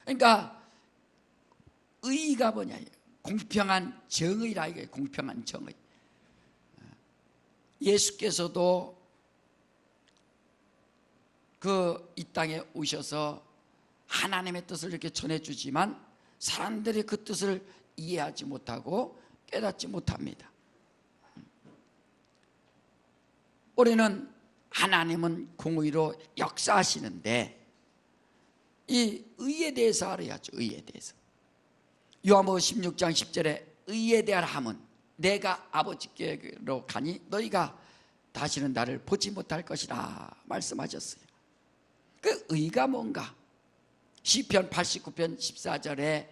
그러니까 의가 뭐냐, 공평한 정의라 이거예요. 공평한 정의. 예수께서도 이 땅에 오셔서 하나님의 뜻을 이렇게 전해주지만 사람들이 그 뜻을 이해하지 못하고 깨닫지 못합니다. 우리는 하나님은 공의로 역사하시는데 이 의에 대해서 알아야죠. 의에 대해서. 요한복음 16장 10절에 의에 대한 함은 내가 아버지께로 가니 너희가 다시는 나를 보지 못할 것이라 말씀하셨어요. 그 의가 뭔가? 시편 89편 14절에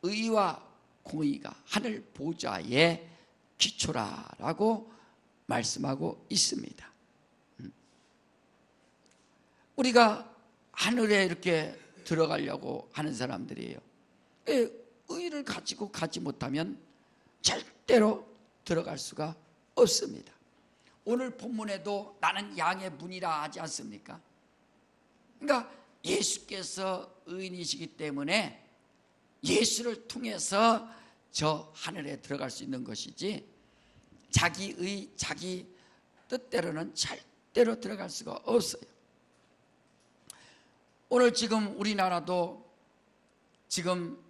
의와 공의가 하늘 보좌의 기초라라고 말씀하고 있습니다. 우리가 하늘에 이렇게 들어가려고 하는 사람들이에요. 의를 가지고 가지 못하면 절대로 들어갈 수가 없습니다. 오늘 본문에도 나는 양의 문이라 하지 않습니까? 그러니까 예수께서 의인이시기 때문에 예수를 통해서 저 하늘에 들어갈 수 있는 것이지 자기 뜻대로는 절대로 들어갈 수가 없어요. 오늘 지금 우리나라도 지금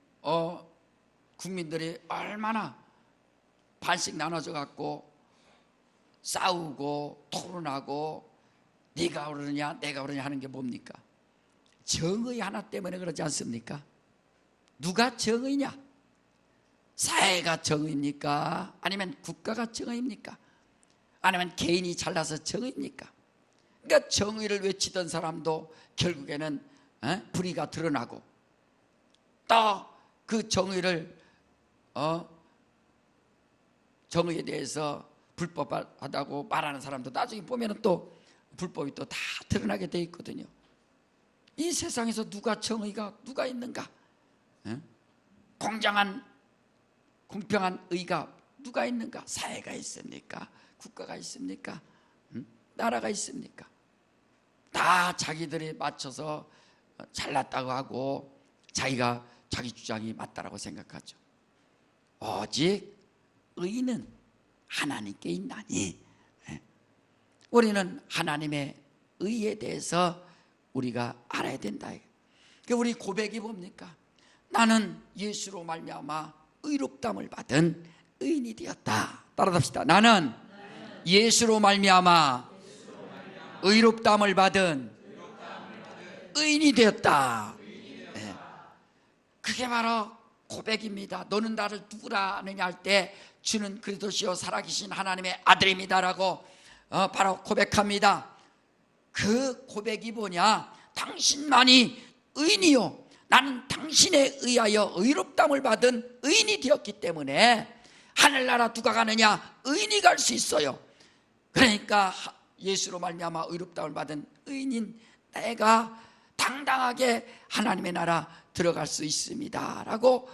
국민들이 얼마나 반씩 나눠져 갖고 싸우고 토론하고 네가 그러느냐 내가 그러냐 하는 게 뭡니까? 정의 하나 때문에 그러지 않습니까? 누가 정의냐? 사회가 정의입니까? 아니면 국가가 정의입니까? 아니면 개인이 잘나서 정의입니까? 그러니까 정의를 외치던 사람도 결국에는 불의가 드러나고 또 그 정의를 정의에 대해서 불법하다고 말하는 사람도 나중에 보면 또 불법이 또 다 드러나게 돼 있거든요. 이 세상에서 누가 있는가? 공정한 공평한 의가 누가 있는가? 사회가 있습니까? 국가가 있습니까? 나라가 있습니까? 다 자기들이 맞춰서 잘났다고 하고 자기가 자기 주장이 맞다라고 생각하죠. 오직 의는 하나님께 있나니 우리는 하나님의 의에 대해서 우리가 알아야 된다. 우리 고백이 뭡니까? 나는 예수로 말미암아 의롭다함을 받은 의인이 되었다. 따라합시다. 나는 예수로 말미암아 의롭다함을 받은 의인이 되었다. 그게 바로 고백입니다. 너는 나를 누구라 하느냐 할 때 주는 그리스도시요 살아계신 하나님의 아들입니다라고 바로 고백합니다. 그 고백이 뭐냐? 당신만이 의인이요 나는 당신에 의하여 의롭다함을 받은 의인이 되었기 때문에 하늘나라 누가 가느냐? 의인이 갈 수 있어요. 그러니까 예수로 말미암아 의롭다함을 받은 의인인 내가 당당하게 하나님의 나라 들어갈 수 있습니다 라고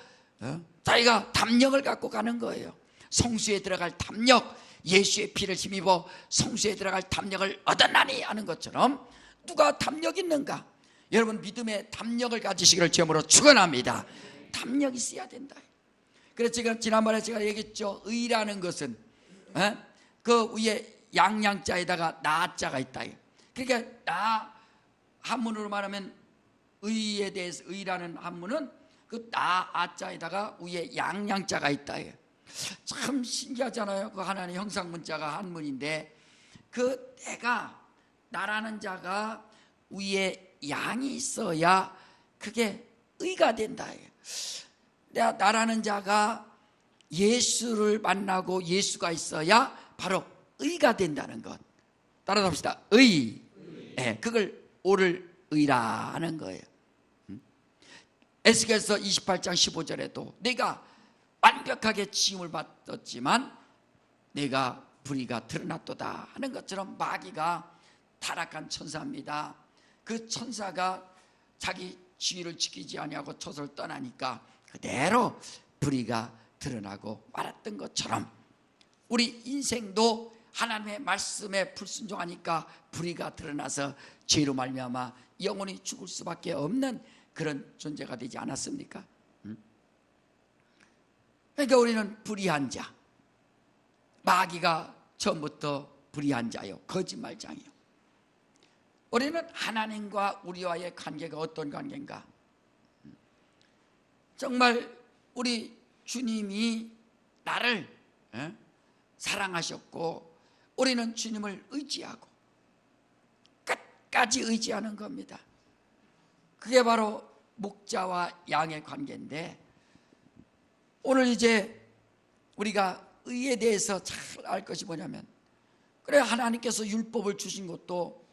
자기가 담력을 갖고 가는 거예요. 성수에 들어갈 담력, 예수의 피를 힘입어 성수에 들어갈 담력을 얻었나니 하는 것처럼 누가 담력 있는가? 여러분 믿음의 담력을 가지시기를 주님으로 축원합니다. 담력이 있어야 된다. 그래서 제가 지난번에 제가 얘기했죠. 의라는 것은 그 위에 양양자에다가 나자가 있다. 그러니까 나 한문으로 말하면 의에 대해서 의라는 한문은 그 나자에다가 위에 양양자가 있다. 참 신기하잖아요. 그 하나님 형상 문자가 한문인데 그 내가 나라는 자가 위에 양이 있어야 그게 의가 된다. 내가 나라는 자가 예수를 만나고 예수가 있어야 바로 의가 된다는 것. 따라합시다. 의. 네, 그걸 옳을 의라 하는 거예요. 에스겔서 28장 15절에도 내가 완벽하게 지음을 받았지만 내가 불의가 드러났도다 하는 것처럼 마귀가 타락한 천사입니다. 그 천사가 자기 지위를 지키지 아니하고 저소를 떠나니까 그대로 불의가 드러나고 말았던 것처럼 우리 인생도 하나님의 말씀에 불순종하니까 불의가 드러나서 죄로 말미암아 영원히 죽을 수밖에 없는 그런 존재가 되지 않았습니까? 그러니까 우리는 불의한 자, 마귀가 처음부터 불의한 자요, 거짓말장이요. 우리는 하나님과 우리와의 관계가 어떤 관계인가? 정말 우리 주님이 나를 사랑하셨고 우리는 주님을 의지하고 끝까지 의지하는 겁니다. 그게 바로 목자와 양의 관계인데, 오늘 이제 우리가 의에 대해서 잘 알 것이 뭐냐면, 그래 하나님께서 율법을 주신 것도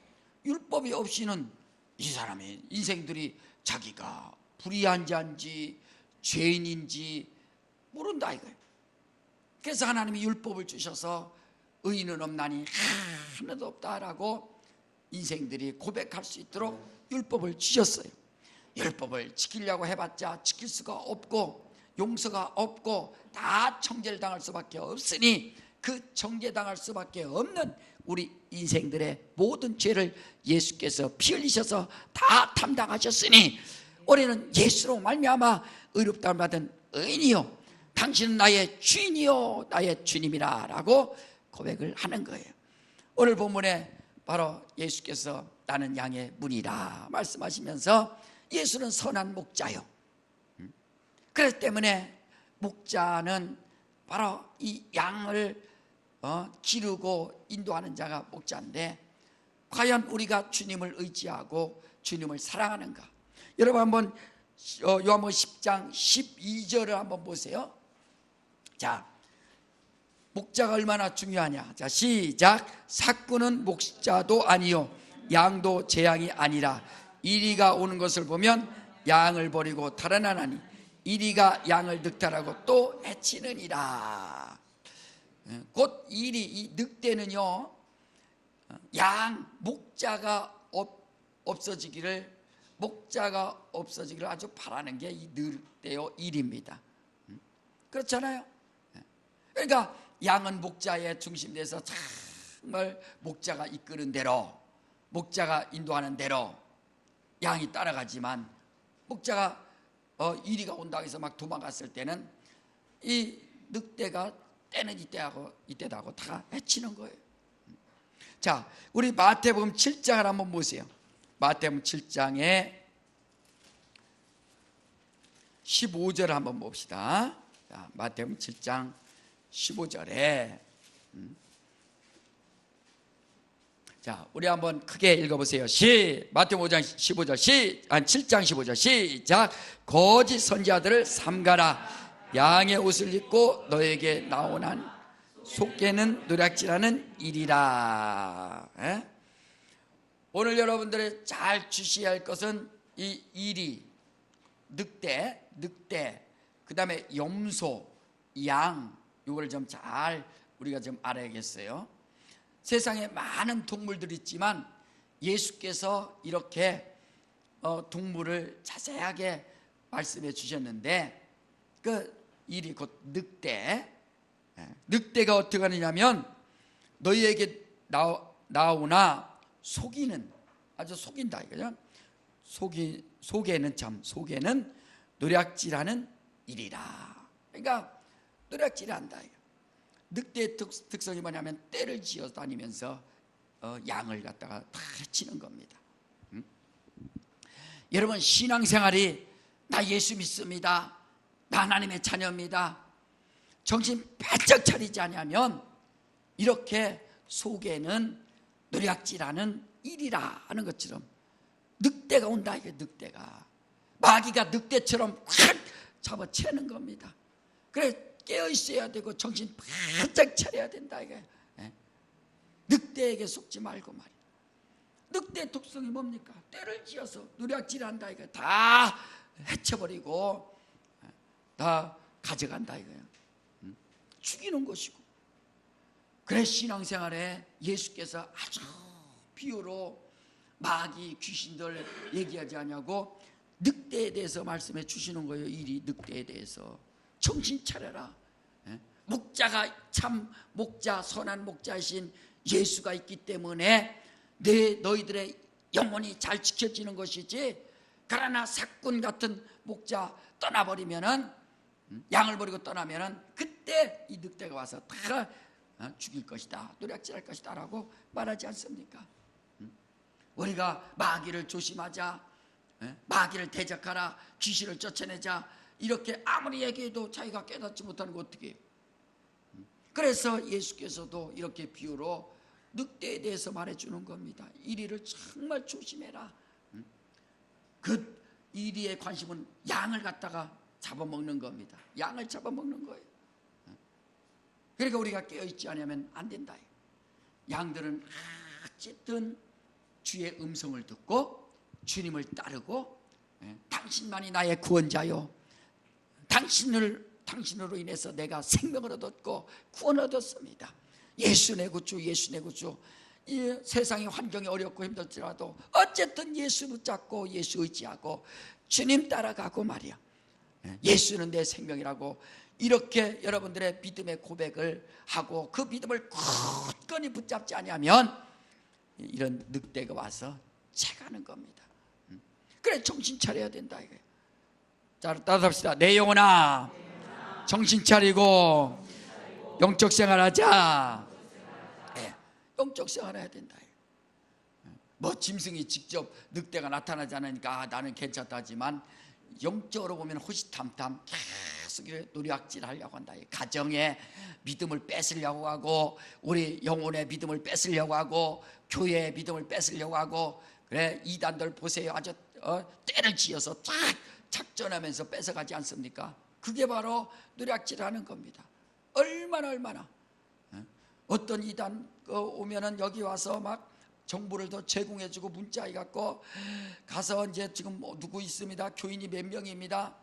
율법이 없이는 이 사람의 인생들이 자기가 불의한 자인지 죄인인지 모른다 이거예요. 그래서 하나님이 율법을 주셔서 의인은 없나니 하나도 없다라고 인생들이 고백할 수 있도록 율법을 주셨어요. 율법을 지키려고 해봤자 지킬 수가 없고 용서가 없고 다 정죄를 당할 수밖에 없으니, 그 정죄당할 수밖에 없는 우리 인생들의 모든 죄를 예수께서 피 흘리셔서 다 담당하셨으니 우리는 예수로 말미암아 의롭다함을 받은 의인이요 당신은 나의 주인이요 나의 주님이라 라고 고백을 하는 거예요. 오늘 본문에 바로 예수께서 나는 양의 문이라 말씀하시면서 예수는 선한 목자요. 그렇기 때문에 목자는 바로 이 양을 기르고 인도하는 자가 목자인데, 과연 우리가 주님을 의지하고 주님을 사랑하는가? 여러분 한번 요한복음 10장 12절을 한번 보세요. 자, 목자가 얼마나 중요하냐. 자, 시작. 삭구는 목자도 아니요 양도 제 양이 아니라 이리가 오는 것을 보면 양을 버리고 달아나나니 이리가 양을 늑탈하고 또 해치느니라. 곧 이 늑대는요, 양 목자가 없어지기를 아주 바라는 게 이 늑대요 일입니다. 그렇잖아요. 그러니까 양은 목자의 중심돼서 정말 목자가 이끄는 대로, 목자가 인도하는 대로 양이 따라가지만, 목자가 이리가 온다고 해서 막 도망갔을 때는 이 늑대가 때는 이때도 하고 다 해치는 거예요. 자, 우리 마태복음 7장을 한번 보세요. 마태복음 7장에 15절을 한번 봅시다. 자, 마태복음 7장 15절에 자, 우리 한번 크게 읽어보세요. 마태복음 5장 15절 7장 15절 시작. 거짓 선지자들을 삼가라. 양의 옷을 입고 너에게 나오난 속개는 노략질하는 일이라. 오늘 여러분들이 잘 주시해야 할 것은 이 이리, 늑대, 그 다음에 염소, 양, 이걸 좀 잘 우리가 좀 알아야겠어요. 세상에 많은 동물들이 있지만 예수께서 이렇게 동물을 자세하게 말씀해 주셨는데, 그 일이 곧 늑대가 어떻게 하느냐면 너희에게 나오나 속이는, 아주 속인다 이거죠. 속에는 노략질하는 일이라. 그러니까 노략질한다. 늑대의 특성이 뭐냐면 떼를 지어 다니면서 양을 갖다가 다 해치는 겁니다. 여러분, 신앙생활이 나 예수 믿습니다, 나 하나님의 자녀입니다, 정신 바짝 차리지 않으면 이렇게 속에는 노략질하는 일이라 하는 것처럼 늑대가 온다. 이게 늑대가, 마귀가 늑대처럼 확 잡아채는 겁니다. 그래 깨어 있어야 되고 정신 바짝 차려야 된다 이게. 늑대에게 속지 말고 말이야. 늑대 독성이 뭡니까? 떼를 지어서 노략질한다 이거, 다 해쳐버리고 다 가져간다 이거예요. 죽이는 것이고. 그래 신앙생활에 예수께서 아주 비유로 마귀 귀신들 얘기하지 않냐고 늑대에 대해서 말씀해 주시는 거예요. 이 늑대에 대해서 정신 차려라. 목자가 참 목자, 선한 목자이신 예수가 있기 때문에 너희들의 영혼이 잘 지켜지는 것이지, 그러나 사꾼 같은 목자 떠나버리면은, 양을 버리고 떠나면은 그때 이 늑대가 와서 다 죽일 것이다, 노략질할 것이다 라고 말하지 않습니까? 우리가 마귀를 조심하자, 마귀를 대적하라, 귀신을 쫓아내자 이렇게 아무리 얘기해도 자기가 깨닫지 못하는 거 어떻게 해요? 그래서 예수께서도 이렇게 비유로 늑대에 대해서 말해주는 겁니다. 이리를 정말 조심해라. 그 이리의 관심은 양을 갖다가 잡아먹는 겁니다. 양을 잡아먹는 거예요. 그러니까 우리가 깨어있지 않으면 안 된다. 양들은 어쨌든 주의 음성을 듣고 주님을 따르고, 당신만이 나의 구원자요, 당신으로 인해서 내가 생명을 얻었고 구원을 얻었습니다. 예수 내 구주, 예수 내 구주. 이 세상의 환경이 어렵고 힘들지라도 어쨌든 예수 붙잡고 예수 의지하고 주님 따라가고 말이야. 예수는 내 생명이라고 이렇게 여러분들의 믿음의 고백을 하고 그 믿음을 굳건히 붙잡지 않으면 이런 늑대가 와서 채가는 겁니다. 그래, 정신 차려야 된다 이거예요. 자, 따라합시다. 내 영혼아, 정신 차리고 영적 생활하자. 영적 생활해야 된다. 뭐 짐승이 직접 늑대가 나타나지 않으니까 나는 괜찮다 하지만 영적으로 보면 호시탐탐 계속 노략질 하려고 한다. 가정의 믿음을 뺏으려고 하고, 우리 영혼의 믿음을 뺏으려고 하고, 교회의 믿음을 뺏으려고 하고. 그래, 이단들 보세요. 아주 때를 지어서 딱 작전하면서 뺏어가지 않습니까? 그게 바로 노략질하는 겁니다. 얼마나 어떤 이단 오면은 여기 와서 막 정보를 더 제공해주고 문자 해갖고 가서 이제 지금 누구 있습니다, 교인이 몇 명입니다,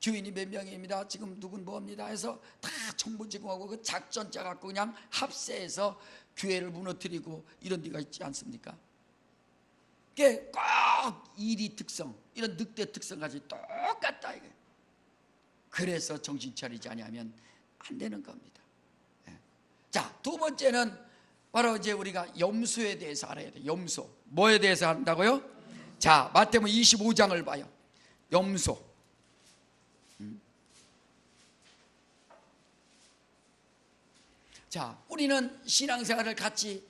교인이 몇 명입니다, 지금 누군 뭐입니다 해서 다 정보 제공하고 그 작전 짜갖고 그냥 합세해서 교회를 무너뜨리고 이런 데가 있지 않습니까? 그게 꼭 이리 특성, 이런 늑대 특성까지 똑같다 이게. 그래서 정신 차리지 않으면 안 되는 겁니다. 자, 두 번째는 바로 이제 우리가 염소에 대해서 알아야 돼요. 염소. 뭐에 대해서 한다고요? 자, 마태복음 25장을 봐요. 염소. 자, 우리는 신앙생활을 같이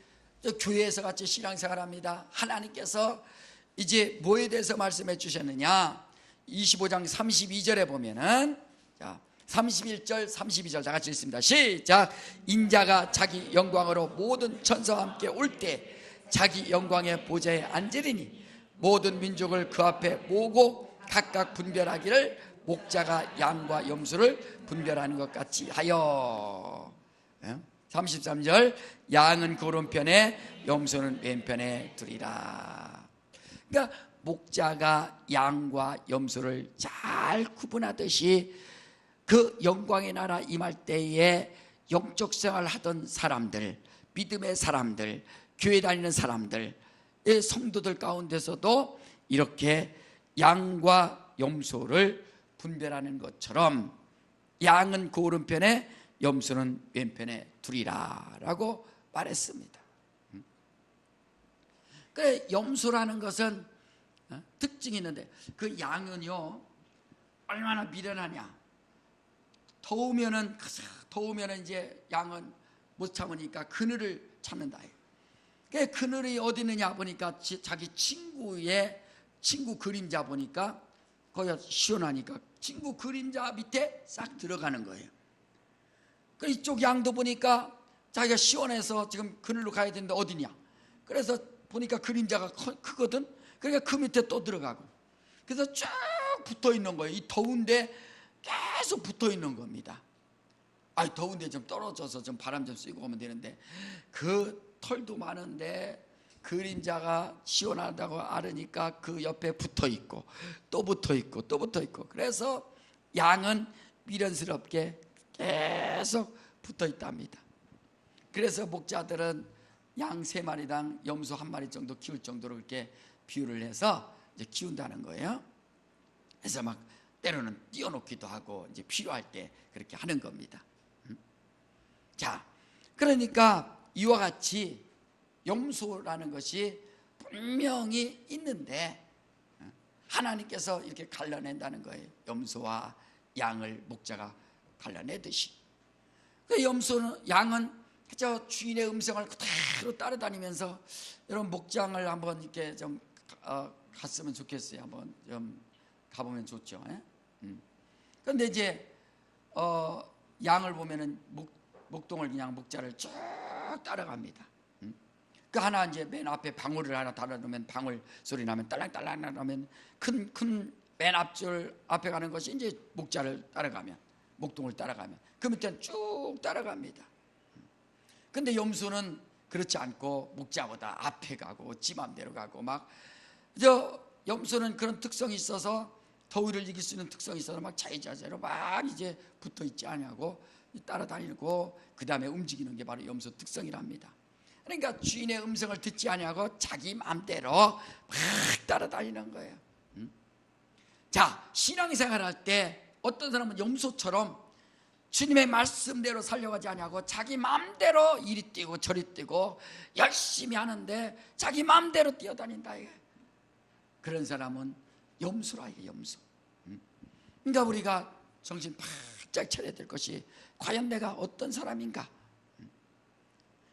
교회에서 같이 신앙생활합니다. 하나님께서 이제 뭐에 대해서 말씀해 주셨느냐? 25장 32절에 보면은, 자, 31절 32절 다 같이 읽습니다. 시작. 인자가 자기 영광으로 모든 천사와 함께 올 때 자기 영광의 보좌에 앉으리니 모든 민족을 그 앞에 모으고 각각 분별하기를 목자가 양과 염소를 분별하는 것 같이 하여. 33절. 양은 그 오른편에 염소는 왼편에 두리라. 그러니까 목자가 양과 염소를 잘 구분하듯이 그 영광의 나라 임할 때에 영적 생활을 하던 사람들, 믿음의 사람들, 교회 다니는 사람들, 성도들 가운데서도 이렇게 양과 염소를 분별하는 것처럼 양은 그 오른편에 염소는 왼편에 두리라 라고 말했습니다. 그래, 염소라는 것은 특징이 있는데 그 양은요 얼마나 미련하냐. 더우면은 이제 양은 못 참으니까 그늘을 찾는다. 그 그늘이 어디 있느냐 보니까 자기 친구 그림자 보니까 거기가 시원하니까 친구 그림자 밑에 싹 들어가는 거예요. 그 이쪽 양도 보니까 자기가 시원해서 지금 그늘로 가야 되는데 어디냐. 그래서 보니까 그림자가 크거든. 그러니까 그 밑에 또 들어가고. 그래서 쭉 붙어 있는 거예요. 이 더운데 계속 붙어 있는 겁니다. 더운데 좀 떨어져서 좀 바람 좀 쐬고 오면 되는데 그 털도 많은데 그림자가 시원하다고 알으니까 그 옆에 붙어 있고 또 붙어 있고 또 붙어 있고. 그래서 양은 미련스럽게 계속 붙어 있답니다. 그래서 목자들은 양 3마리당 염소 1마리 정도 키울 정도로 그렇게 비유를 해서 이제 키운다는 거예요. 그래서 막 때로는 띄워놓기도 하고 이제 필요할 때 그렇게 하는 겁니다. 자, 그러니까 이와 같이 염소라는 것이 분명히 있는데 하나님께서 이렇게 갈라낸다는 거예요. 염소와 양을 목자가 갈라내듯이. 그 염소는, 양은 저 주인의 음성을 그대로 따라다니면서, 여러분 목장을 한번 이렇게 좀 갔으면 좋겠어요. 한번 좀 가보면 좋죠. 그런데 이제 양을 보면은 목동을 그냥 목자를 쭉 따라갑니다. 그 하나 이제 맨 앞에 방울을 하나 달아놓으면 방울 소리 나면 딸랑딸랑 나면 큰 맨 앞줄 앞에 가는 것이 이제 목자를 따라가면, 목동을 따라가면 그 밑에는 쭉 따라갑니다. 근데 염소는 그렇지 않고 목자보다 앞에 가고 지 맘대로 가고 막, 염소는 그런 특성이 있어서, 더위를 이길 수 있는 특성이 있어서 막 자유자재로 막 이제 붙어 있지 않냐고 따라다니고 그 다음에 움직이는 게 바로 염소 특성이랍니다. 그러니까 주인의 음성을 듣지 않냐고 자기 맘대로 막 따라다니는 거예요. 자, 신앙생활 할 때 어떤 사람은 염소처럼 주님의 말씀대로 살려가지 않냐고 자기 맘대로 이리 뛰고 저리 뛰고 열심히 하는데 자기 맘대로 뛰어다닌다. 그런 사람은 염소라, 이게 염소. 그러니까 우리가 정신 바짝 차려야 될 것이, 과연 내가 어떤 사람인가.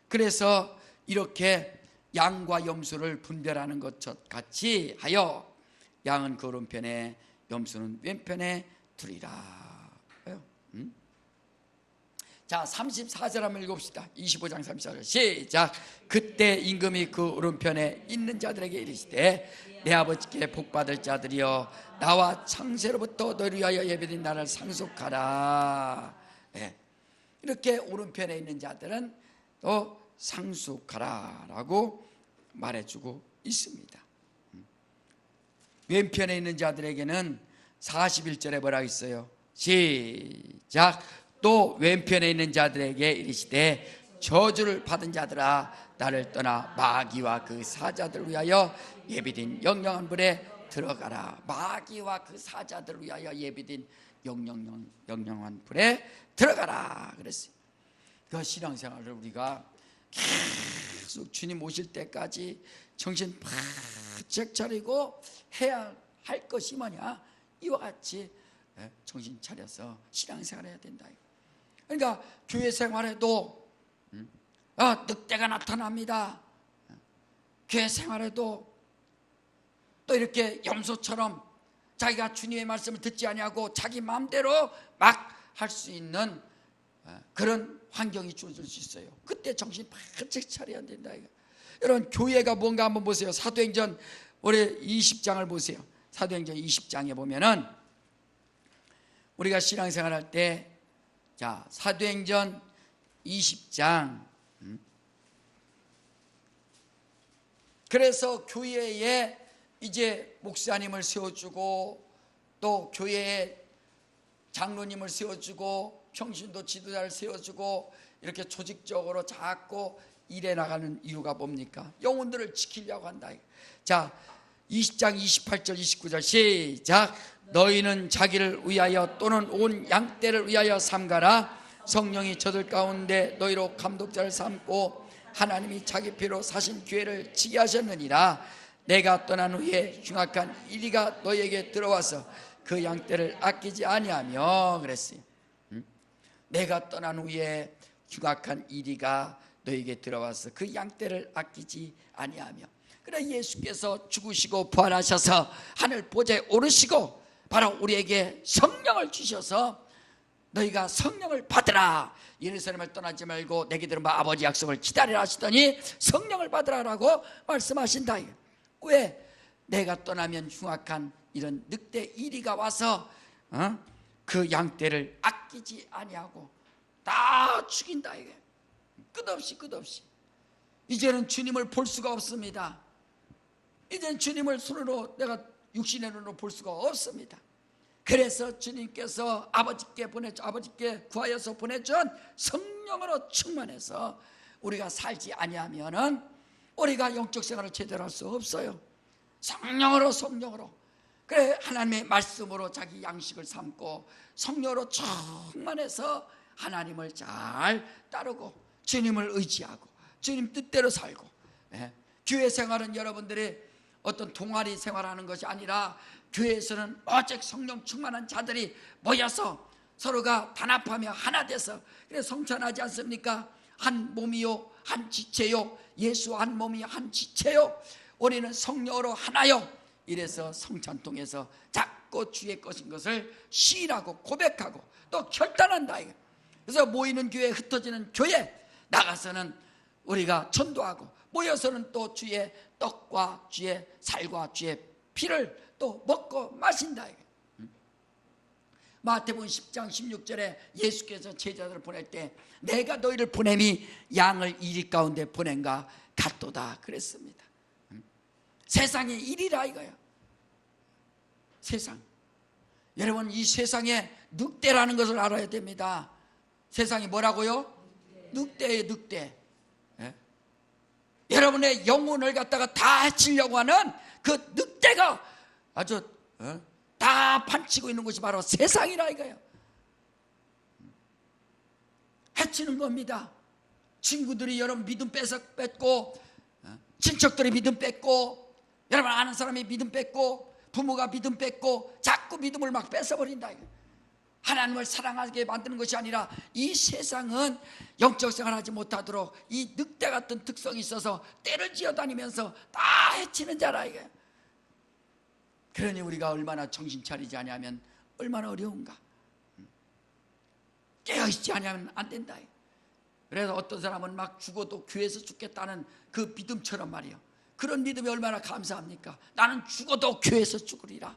그래서 이렇게 양과 염소를 분별하는 것 같이 하여 양은 그 오른편에 염소는 왼편에 두리라. 자, 34절 한번 읽읍시다. 25장 34절 시작. 그때 임금이 그 오른편에 있는 자들에게 이르시되 내 아버지께 복받을 자들이여 나와 창세로부터 너를 위하여 예배된 나를 상속하라. 이렇게 오른편에 있는 자들은 또 상속하라 라고 말해주고 있습니다. 왼편에 있는 자들에게는 41절에 뭐라고 있어요? 시작. 또 왼편에 있는 자들에게 이르시되 저주를 받은 자들아 나를 떠나 마귀와 그 사자들을 위하여 예비된 영영한 불에 들어가라. 마귀와 그 사자들을 위하여 예비된 영영한 불에 들어가라 그랬어요. 그 신앙생활을 우리가 계속 주님 오실 때까지 정신 바짝 차리고 해야 할 것이 뭐냐? 이와 같이 정신 차려서 신앙생활을 해야 된다. 그러니까 교회 생활에도 늑대가 나타납니다. 교회 생활에도 또 이렇게 염소처럼 자기가 주님의 말씀을 듣지 아니하고 자기 마음대로 막 할 수 있는 그런 환경이 주어질 수 있어요. 그때 정신 바짝 차려야 된다. 여러분, 교회가 뭔가 한번 보세요. 사도행전 올해 20장을 보세요. 사도행전 20장에 보면은 우리가 신앙생활 할 때, 자, 사도행전 20장. 그래서 교회에 이제 목사님을 세워주고 또 교회에 장로님을 세워주고 평신도 지도자를 세워주고 이렇게 조직적으로 자꾸 일해 나가는 이유가 뭡니까? 영혼들을 지키려고 한다. 자, 20장 28절 29절 시작. 너희는 자기를 위하여 또는 온 양떼를 위하여 삼가라. 성령이 저들 가운데 너희로 감독자를 삼고 하나님이 자기 피로 사신 교회를 지게 하셨느니라. 내가 떠난 후에 흉악한 이리가 너희에게 들어와서 그 양떼를 아끼지 아니하며 그랬어요. 내가 떠난 후에 흉악한 이리가 너희에게 들어와서 그 양떼를 아끼지 아니하며. 그래, 예수께서 죽으시고 부활하셔서 하늘 보좌에 오르시고 바로 우리에게 성령을 주셔서 너희가 성령을 받으라. 예루살렘을 떠나지 말고 내게 들어봐 아버지 약속을 기다리라 하시더니 성령을 받으라라고 말씀하신다. 왜? 내가 떠나면 흉악한 이런 늑대 이리가 와서 그 양떼를 아끼지 아니하고 다 죽인다. 이게 끝없이 이제는 주님을 볼 수가 없습니다. 이제는 주님을 손으로, 내가 육신의 눈으로 볼 수가 없습니다. 그래서 주님께서 아버지께 구하여서 보내준 성령으로 충만해서 우리가 살지 아니하면은 우리가 영적 생활을 제대로 할 수 없어요. 성령으로 그래, 하나님의 말씀으로 자기 양식을 삼고 성령으로 충만해서 하나님을 잘 따르고 주님을 의지하고 주님 뜻대로 살고. 교회 생활은 여러분들이 어떤 동아리 생활하는 것이 아니라 교회에서는 오직 성령 충만한 자들이 모여서 서로가 단합하며 하나 돼서, 그래서 성찬하지 않습니까? 한 몸이요 한 지체요, 예수 한 몸이 한 지체요, 우리는 성령으로 하나요. 이래서 성찬통에서 자꾸 주의 것인 것을 시인하고 고백하고 또 결단한다. 그래서 모이는 교회, 흩어지는 교회, 나가서는 우리가 전도하고, 모여서는 또 주의 떡과 주의 살과 주의 피를 또 먹고 마신다. 마태복음 10장 16절에 예수께서 제자들을 보낼 때 내가 너희를 보냄이 양을 이리 가운데 보낸가 같도다 그랬습니다. 세상의 일이라 이거야. 세상. 여러분, 이 세상에 늑대라는 것을 알아야 됩니다. 세상이 뭐라고요? 늑대예요, 늑대. 예? 여러분의 영혼을 갖다가 다 해치려고 하는 그 늑대가 아주 다 판치고 있는 것이 바로 세상이라 이거예요. 해치는 겁니다. 친구들이 여러분 믿음 뺏고, 친척들이 믿음 뺏고, 여러분 아는 사람이 믿음 뺏고, 부모가 믿음 뺏고, 자꾸 믿음을 막 뺏어버린다. 하나님을 사랑하게 만드는 것이 아니라 이 세상은 영적 생활하지 못하도록 이 늑대 같은 특성이 있어서 떼를 지어다니면서 다 해치는 자라 이거예요. 그러니 우리가 얼마나 정신 차리지 않으면 얼마나 어려운가. 깨어있지 않으면 안 된다. 그래서 어떤 사람은 막 죽어도 교회에서 죽겠다는 그 믿음처럼 말이에요. 그런 믿음이 얼마나 감사합니까? 나는 죽어도 교회에서 죽으리라.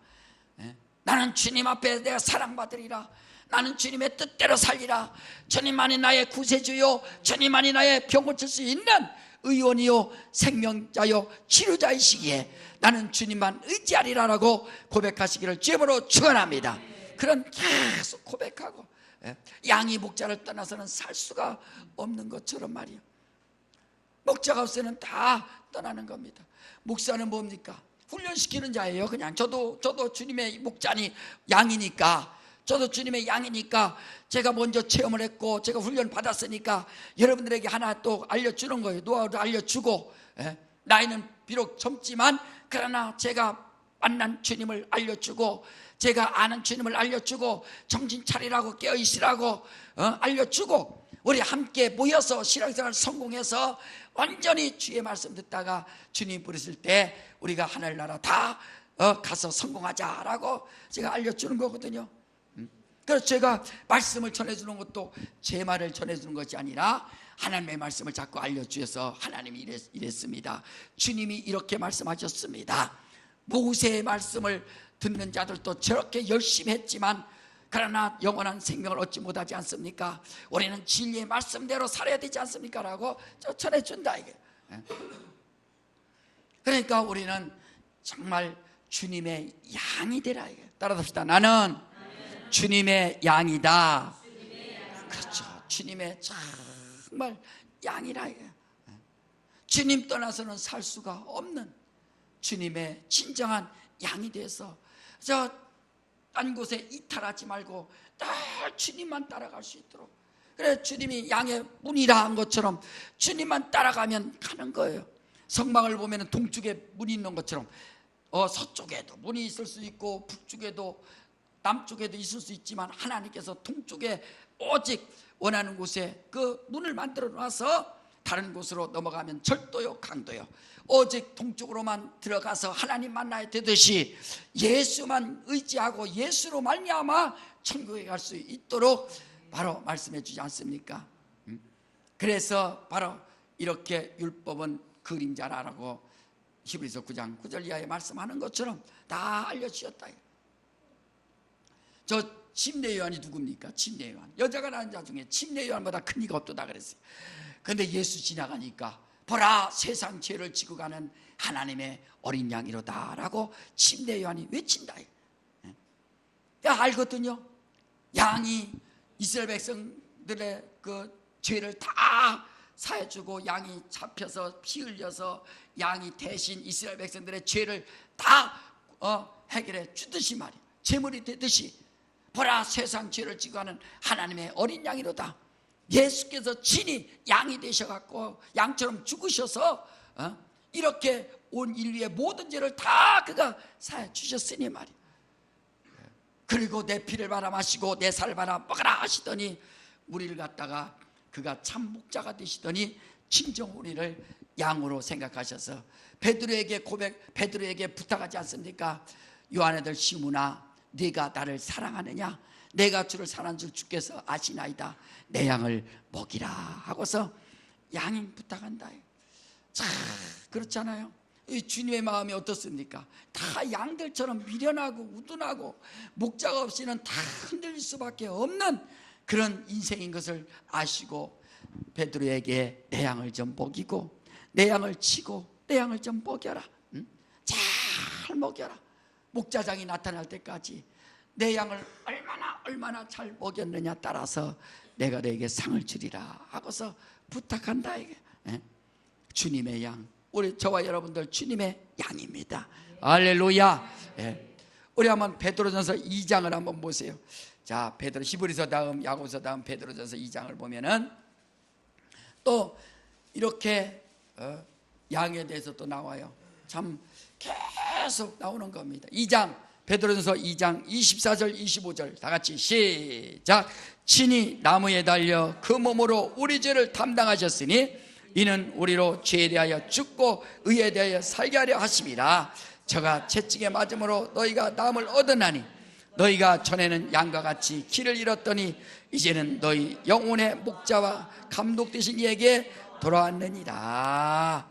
나는 주님 앞에 내가 사랑받으리라. 나는 주님의 뜻대로 살리라. 주님만이 나의 구세주요, 주님만이 나의 병 고칠 수 있는 의원이요 생명자요 치료자이시기에 나는 주님만 의지하리라라고 고백하시기를 주님으로 축원합니다. 그런 계속 고백하고, 양이 목자를 떠나서는 살 수가 없는 것처럼 말이에요. 목자가 없으면 다 떠나는 겁니다. 목사는 뭡니까? 훈련시키는 자예요. 그냥 저도 주님의 목자니 양이니까, 저도 주님의 양이니까 제가 먼저 체험을 했고 제가 훈련 받았으니까 여러분들에게 하나 또 알려주는 거예요. 노하우를 알려주고, 나이는 비록 젊지만 그러나 제가 만난 주님을 알려주고, 제가 아는 주님을 알려주고, 정신 차리라고 깨어있으라고 알려주고, 우리 함께 모여서 신앙생활 성공해서 완전히 주의 말씀 듣다가 주님 부르실 때 우리가 하늘나라 다 가서 성공하자라고 제가 알려주는 거거든요. 그래서 제가 말씀을 전해주는 것도 제 말을 전해주는 것이 아니라 하나님의 말씀을 자꾸 알려주셔서 하나님이 이랬습니다. 주님이 이렇게 말씀하셨습니다. 모세의 말씀을 듣는 자들도 저렇게 열심히 했지만 그러나 영원한 생명을 얻지 못하지 않습니까? 우리는 진리의 말씀대로 살아야 되지 않습니까? 라고 전해준다 이게. 그러니까 우리는 정말 주님의 양이 되라 이게. 따라합시다. 나는 주님의 양이다. 그렇죠. 주님의 정말 양이라 이게. 주님 떠나서는 살 수가 없는 주님의 진정한 양이 돼서 딴 곳에 이탈하지 말고 늘 주님만 따라갈 수 있도록. 그래, 주님이 양의 문이라 한 것처럼 주님만 따라가면 가는 거예요. 성막을 보면 동쪽에 문이 있는 것처럼 서쪽에도 문이 있을 수 있고 북쪽에도 남쪽에도 있을 수 있지만 하나님께서 동쪽에 오직 원하는 곳에 그 문을 만들어 놔서 다른 곳으로 넘어가면 절도요 강도요 오직 동쪽으로만 들어가서 하나님 만나야 되듯이 예수만 의지하고 예수로 말미암아 천국에 갈 수 있도록 바로 말씀해 주지 않습니까? 그래서 바로 이렇게 율법은 그림자라고 히브리서 9장 9절 이하에 말씀하는 것처럼 다 알려주셨다. 저 침례 요한이 누굽니까? 침례 요한, 여자가 낳은 자 중에 침례 요한보다 큰 이가 없도다 그랬어요. 근데 예수 지나가니까 보라 세상 죄를 지고 가는 하나님의 어린 양이로다 라고 침례 요한이 외친다. 알거든요. 양이 이스라엘 백성들의 그 죄를 다 사해주고 양이 잡혀서 피 흘려서 양이 대신 이스라엘 백성들의 죄를 다 해결해 주듯이 말이에요. 제물이 되듯이 보라 세상 죄를 지고 가는 하나님의 어린 양이로다. 예수께서 친히 양이 되셔갖고 양처럼 죽으셔서 이렇게 온 인류의 모든 죄를 다 그가 사해 주셨으니 말이야. 그리고 내 피를 받아 마시고 내 살을 받아 먹으라 하시더니 우리를 갖다가 그가 참 목자가 되시더니 진정 우리를 양으로 생각하셔서 베드로에게 부탁하지 않습니까? 요한의들 시므나 네가 나를 사랑하느냐? 내가 주를 사랑하는 줄 주께서 아시나이다. 내 양을 먹이라 하고서 양인 부탁한다. 자, 그렇잖아요. 이 주님의 마음이 어떻습니까? 다 양들처럼 미련하고 우둔하고 목자가 없이는 다 흔들릴 수밖에 없는 그런 인생인 것을 아시고 베드로에게 내 양을 좀 먹이고 내 양을 치고 내 양을 좀 먹여라. 응? 잘 먹여라. 목자장이 나타날 때까지 내 양을 얼마나 잘 먹였느냐 따라서 내가 너에게 상을 주리라 하고서 부탁한다. 이게 주님의 양, 우리 저와 여러분들 주님의 양입니다. 할렐루야. 우리 한번 베드로전서 2장을 한번 보세요. 자, 베드로 히브리서 다음 야고보서 다음 베드로전서 2장을 보면은 또 이렇게 양에 대해서 또 나와요. 참 계속 나오는 겁니다. 2장 베드로전서 2장 24절 25절 다 같이 시작. 친히 나무에 달려 그 몸으로 우리 죄를 담당하셨으니 이는 우리로 죄에 대하여 죽고 의에 대하여 살게 하려 하심이라. 저가 채찍에 맞음으로 너희가 나음을 얻었나니 너희가 전에는 양과 같이 길을 잃었더니 이제는 너희 영혼의 목자와 감독 되신 이에게 돌아왔느니라.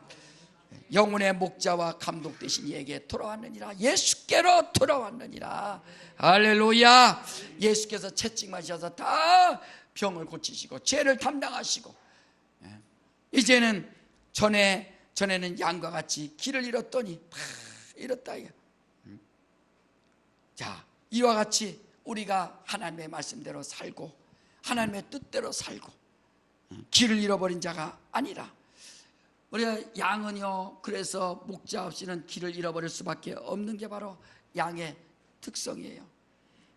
영혼의 목자와 감독 되신 이에게 돌아왔느니라. 예수께로 돌아왔느니라. 할렐루야. 예수께서 채찍 맞으셔서 다 병을 고치시고 죄를 담당하시고 이제는 전에는 양과 같이 길을 잃었더니 잃었다. 자, 이와 같이 우리가 하나님의 말씀대로 살고 하나님의 뜻대로 살고 길을 잃어버린 자가 아니라 우리가 양은요, 그래서 목자 없이는 길을 잃어버릴 수밖에 없는 게 바로 양의 특성이에요.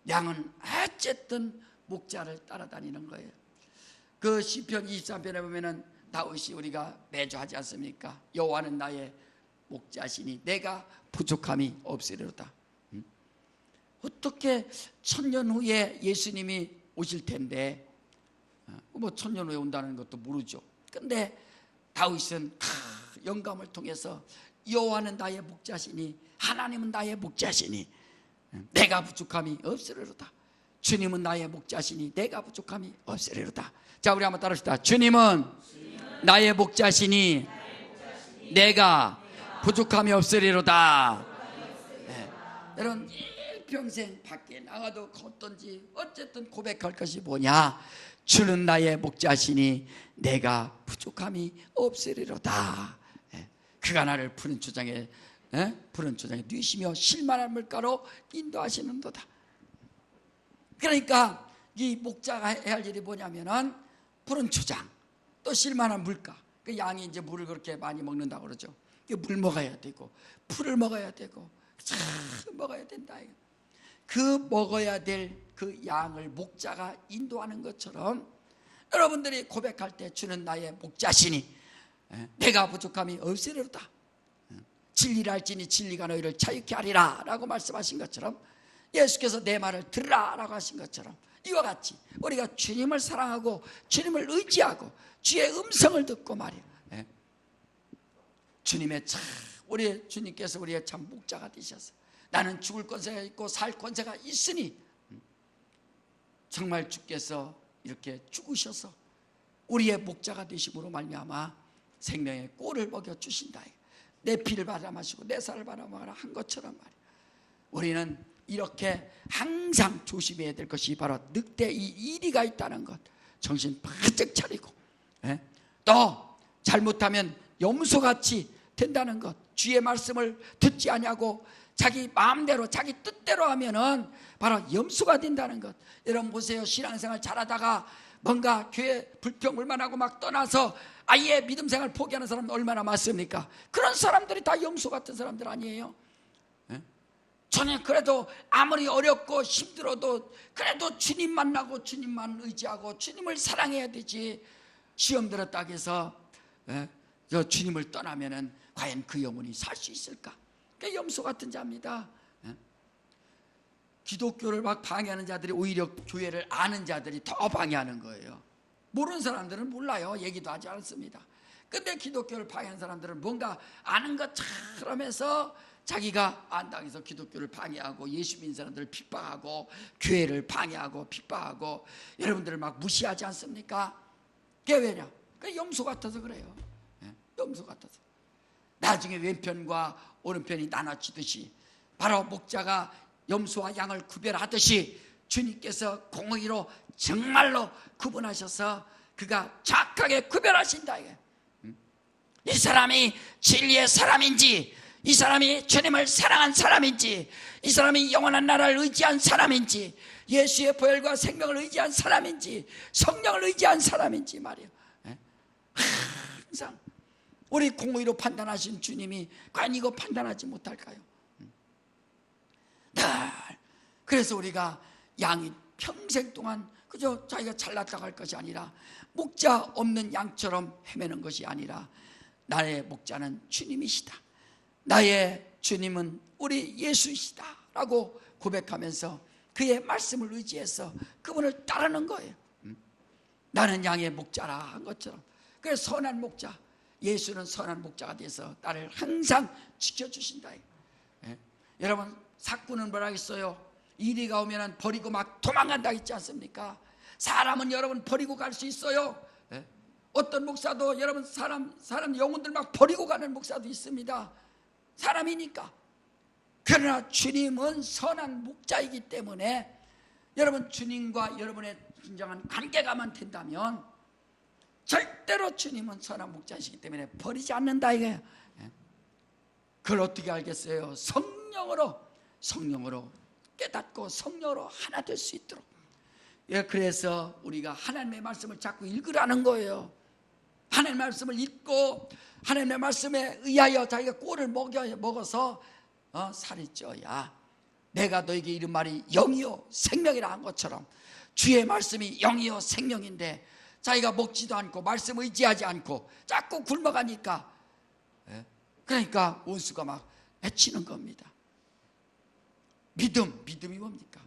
양은 어쨌든 목자를 따라다니는 거예요. 그 시편 23편에 보면은 다윗이 우리가 매주 하지 않습니까? 여호와는 나의 목자시니 내가 부족함이 없으리로다. 어떻게 1000년 후에 예수님이 오실 텐데 뭐 1000년 후에 온다는 것도 모르죠. 근데 다윗은 영감을 통해서 여호와는 나의 목자시니 하나님은 나의 목자시니 내가 부족함이 없으리로다. 주님은 나의 목자시니 내가 부족함이 없으리로다. 자, 우리 한번 따라합시다. 주님은 나의 목자시니 내가 부족함이 없으리로다. 여러분 일평생 밖에 나가도 걷든지 어쨌든 고백할 것이 뭐냐? 주는 나의 목자시니 내가 부족함이 없으리로다. 그가 나를 푸른 초장에 누이시며 실만한 물가로 인도하시는도다. 그러니까 이 목자가 해야 할 일이 뭐냐면은 푸른 초장 또 실만한 물가. 그 양이 이제 물을 그렇게 많이 먹는다고 그러죠. 물 먹어야 되고 풀을 먹어야 되고 잘 먹어야 된다. 그 먹어야 될 그 양을 목자가 인도하는 것처럼 여러분들이 고백할 때 주는 나의 목자시니 내가 부족함이 없으리로다. 진리를 알지니 진리가 너희를 자유케 하리라 라고 말씀하신 것처럼 예수께서 내 말을 들으라 라고 하신 것처럼 이와 같이 우리가 주님을 사랑하고 주님을 의지하고 주의 음성을 듣고 말이야. 주님의 우리 주님께서 우리의 참 목자가 되셔서 나는 죽을 권세가 있고 살 권세가 있으니 정말 주께서 이렇게 죽으셔서 우리의 목자가 되심으로 말미암아 생명의 꼴을 먹여 주신다. 내 피를 받아 마시고 내 살을 받아 먹으라 한 것처럼 말이야. 우리는 이렇게 항상 조심해야 될 것이 바로 늑대 이 이리가 있다는 것 정신 바짝 차리고 또 잘못하면 염소같이 된다는 것. 주의 말씀을 듣지 아니하고 자기 마음대로 자기 뜻대로 하면은 바로 염소가 된다는 것. 여러분 보세요. 신앙생활 잘하다가 뭔가 교회 불평불만하고 막 떠나서 아예 믿음생활 포기하는 사람 얼마나 많습니까? 그런 사람들이 다 염소 같은 사람들 아니에요? 저는 그래도 아무리 어렵고 힘들어도 그래도 주님 만나고 주님만 의지하고 주님을 사랑해야 되지. 시험 들었다고 해서 저 주님을 떠나면은 과연 그 영혼이 살 수 있을까? 그러니까 염소 같은 자입니다. 기독교를 막 방해하는 자들이 오히려 교회를 아는 자들이 더 방해하는 거예요. 모르는 사람들은 몰라요. 얘기도 하지 않습니다. 근데 기독교를 방해하는 사람들은 뭔가 아는 것처럼 해서 자기가 안다고 해서 기독교를 방해하고 예수 믿는 사람들을 핍박하고 교회를 방해하고 핍박하고 여러분들을 막 무시하지 않습니까? 그게 왜냐? 그 염소 같아서 그래요. 염소 같아서. 나중에 왼편과 오른편이 나눠지듯이 바로 목자가 염소와 양을 구별하듯이 주님께서 공의로 정말로 구분하셔서 그가 정확하게 구별하신다. 이 사람이 진리의 사람인지, 이 사람이 주님을 사랑한 사람인지, 이 사람이 영원한 나라를 의지한 사람인지, 예수의 보혈과 생명을 의지한 사람인지, 성령을 의지한 사람인지 말이에요. 항상 우리 공의로 판단하신 주님이 과연 이거 판단하지 못할까요? 그래서 우리가 양이 평생 동안 그저 자기가 잘났다고 할 것이 아니라 목자 없는 양처럼 헤매는 것이 아니라 나의 목자는 주님이시다, 나의 주님은 우리 예수이시다 라고 고백하면서 그의 말씀을 의지해서 그분을 따르는 거예요. 나는 양의 목자라 한 것처럼. 그래서 선한 목자, 예수는 선한 목자가 돼서 나를 항상 지켜주신다. 여러분, 사꾼은 뭐라 했어요? 이리가 오면 버리고 막 도망간다 했지 않습니까? 사람은 여러분 버리고 갈 수 있어요. 어떤 목사도 여러분 사람 영혼들 막 버리고 가는 목사도 있습니다. 사람이니까. 그러나 주님은 선한 목자이기 때문에 여러분 주님과 여러분의 진정한 관계가만 된다면 절대로 주님은 선한 목자이시기 때문에 버리지 않는다 이거예요. 그걸 어떻게 알겠어요? 성령으로 깨닫고 성령으로 하나 될 수 있도록. 그래서 우리가 하나님의 말씀을 자꾸 읽으라는 거예요. 하나님의 말씀을 읽고 하나님의 말씀에 의하여 자기가 꼴을 먹어서 살이 쪄야 내가 너에게 이른 말이 영이요 생명이라 한 것처럼 주의 말씀이 영이요 생명인데 자기가 먹지도 않고 말씀 의지하지 않고 자꾸 굶어가니까 그러니까 원수가 막 해치는 겁니다. 믿음이 뭡니까?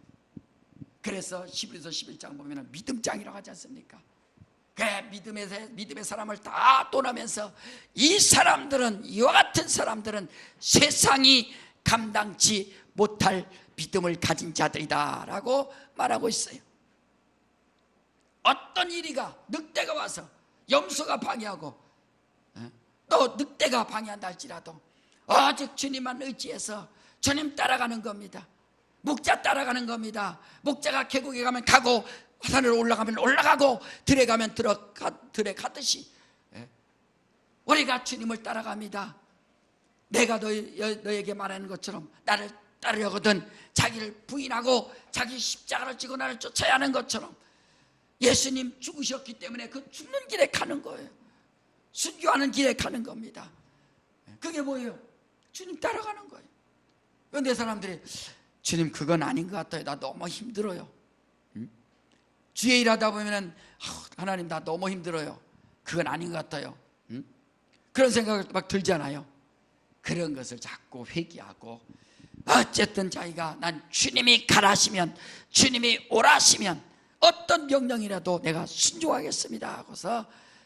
그래서 히브리서 11장 보면 믿음장이라고 하지 않습니까? 그 믿음의 사람을 다 떠나면서 이 사람들은, 이와 같은 사람들은 세상이 감당치 못할 믿음을 가진 자들이다 라고 말하고 있어요. 어떤 이리가 늑대가 와서 염소가 방해하고 또 늑대가 방해한다 할지라도 오직 주님만 의지해서 주님 따라가는 겁니다. 목자 따라가는 겁니다. 목자가 계곡에 가면 가고 산으로 올라가면 올라가고 들에 가면 들에 가듯이 우리가 주님을 따라갑니다. 내가 너에게 말하는 것처럼 나를 따르려거든 자기를 부인하고 자기 십자가를 지고 나를 쫓아야 하는 것처럼 예수님 죽으셨기 때문에 그 죽는 길에 가는 거예요. 순교하는 길에 가는 겁니다. 그게 뭐예요? 주님 따라가는 거예요. 그런데 사람들이 주님 그건 아닌 것 같아요. 나 너무 힘들어요. 주의 일하다 보면 하나님 나 너무 힘들어요. 그건 아닌 것 같아요. 그런 생각이 막 들잖아요. 그런 것을 자꾸 회개하고 어쨌든 자기가 난 주님이 가라시면 주님이 오라시면 어떤 명령이라도 내가 순종하겠습니다 하고서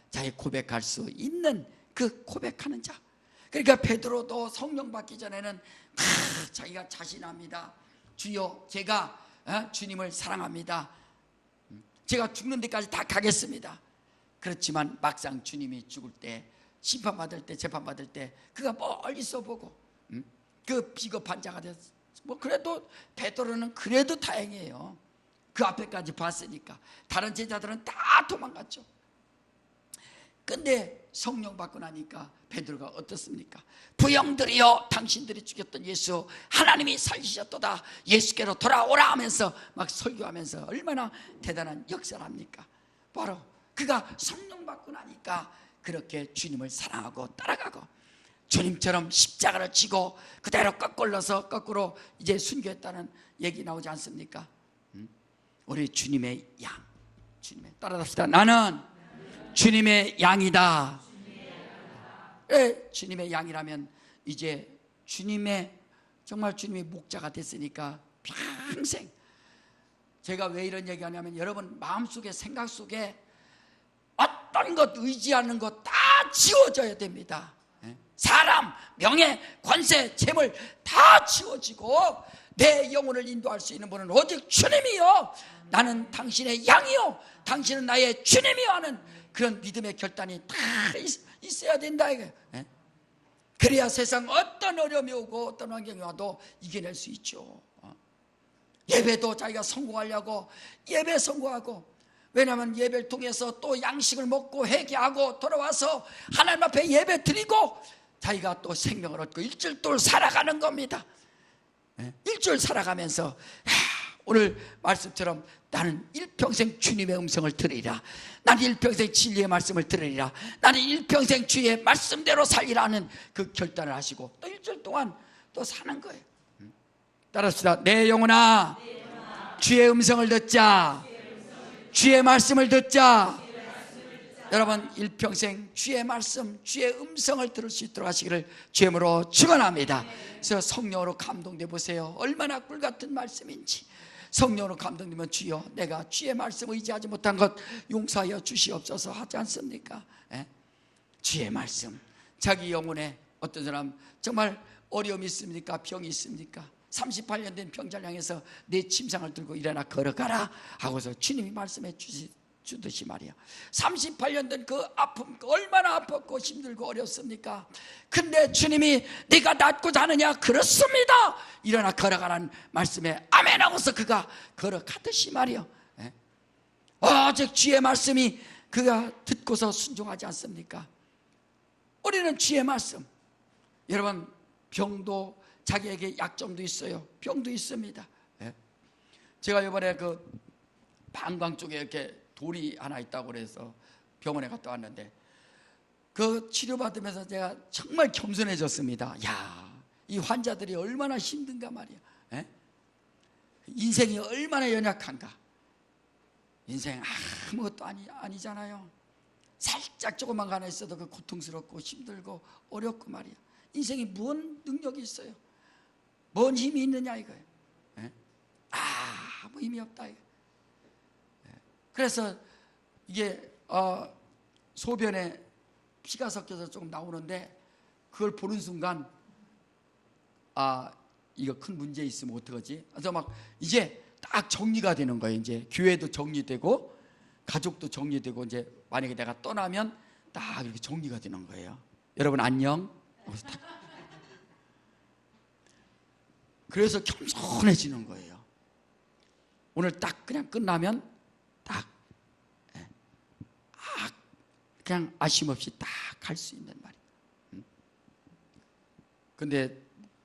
자기 고백할 수 있는 그 고백하는 자. 그러니까 베드로도 성령 받기 전에는 자기가 자신합니다. 주여 제가 주님을 사랑합니다. 제가 죽는 데까지 다 가겠습니다. 그렇지만 막상 주님이 죽을 때 심판받을 때 재판받을 때 그가 멀리서 보고 그 비겁한 자가 됐어. 뭐 그래도 베드로는 그래도 다행이에요. 그 앞에까지 봤으니까. 다른 제자들은 다 도망갔죠. 근데 성령 받고 나니까 베드로가 어떻습니까? 부형들이여 당신들이 죽였던 예수 하나님이 살리셨도다 예수께로 돌아오라 하면서 막 설교하면서 얼마나 대단한 역사를 합니까? 바로 그가 성령 받고 나니까 그렇게 주님을 사랑하고 따라가고 주님처럼 십자가를 지고 그대로 거꾸로 이제 순교했다는 얘기 나오지 않습니까? 우리 주님의 양, 주님의 따라합시다. 나는 주님의 양이다. 주님의 양이라면 이제 정말 주님의 목자가 됐으니까 평생. 제가 왜 이런 얘기하냐면 여러분 마음속에 생각 속에 어떤 것 의지하는 것 다 지워져야 됩니다. 사람, 명예, 권세, 재물 다 지워지고 내 영혼을 인도할 수 있는 분은 오직 주님이요, 나는 당신의 양이요, 당신은 나의 주님이요 하는 그런 믿음의 결단이 다 있어야 된다 이거예요. 그래야 세상 어떤 어려움이 오고 어떤 환경이 와도 이겨낼 수 있죠. 예배도 자기가 성공하려고 예배 성공하고, 왜냐하면 예배를 통해서 또 양식을 먹고 회개하고 돌아와서 하나님 앞에 예배 드리고 자기가 또 생명을 얻고 일주일 동안 살아가는 겁니다. 일주일 살아가면서 오늘 말씀처럼 나는 일평생 주님의 음성을 들으리라, 나는 일평생 진리의 말씀을 들으리라, 나는 일평생 주의 말씀대로 살리라는 그 결단을 하시고 또 일주일 동안 또 사는 거예요. 따라합시다. 내 영혼아 주의 음성을 듣자, 주의 말씀을 듣자. 여러분 일평생 주의 말씀, 주의 음성을 들을 수 있도록 하시기를 주님으로 축원합니다. 그래서 성령으로 감동돼 보세요. 얼마나 꿀같은 말씀인지. 성령으로 감동되면 주여 내가 주의 말씀을 의지하지 못한 것 용서하여 주시옵소서 하지 않습니까? 주의 말씀. 자기 영혼에 어떤 사람 정말 어려움이 있습니까? 병이 있습니까? 38년 된 병자를 향해서 내 침상을 들고 일어나 걸어가라 하고서 주님이 말씀해 주듯이 말이야. 38년 된 그 아픔 얼마나 아팠고 힘들고 어렵습니까? 근데 주님이 네가 낫고자 하느냐? 그렇습니다. 일어나 걸어가라는 말씀에 아멘 하고서 그가 걸어가듯이 말이야. 오직 주의 말씀이 그가 듣고서 순종하지 않습니까? 우리는 주의 말씀. 여러분 병도 자기에게 약점도 있어요. 병도 있습니다. 제가 이번에 그 방광 쪽에 이렇게 돌이 하나 있다고 그래서 병원에 갔다 왔는데 그 치료받으면서 제가 정말 겸손해졌습니다. 야, 이 환자들이 얼마나 힘든가 말이야. 인생이 얼마나 연약한가. 인생 아무것도 아니잖아요. 살짝 조금만 가나 있어도 그 고통스럽고 힘들고 어렵고 말이야. 인생이 뭔 능력이 있어요? 뭔 힘이 있느냐 이거예요. 아무 힘이 없다 이거. 그래서 이게 소변에 피가 섞여서 조금 나오는데 그걸 보는 순간 이거 큰 문제 있으면 어떡하지? 그래서 막 이제 딱 정리가 되는 거예요. 이제 교회도 정리되고 가족도 정리되고 이제 만약에 내가 떠나면 딱 이렇게 정리가 되는 거예요. 여러분 안녕. 그래서 겸손해지는 거예요. 오늘 딱 그냥 끝나면 딱 그냥 아쉬움 없이 딱 갈 수 있는 말이에요. 근데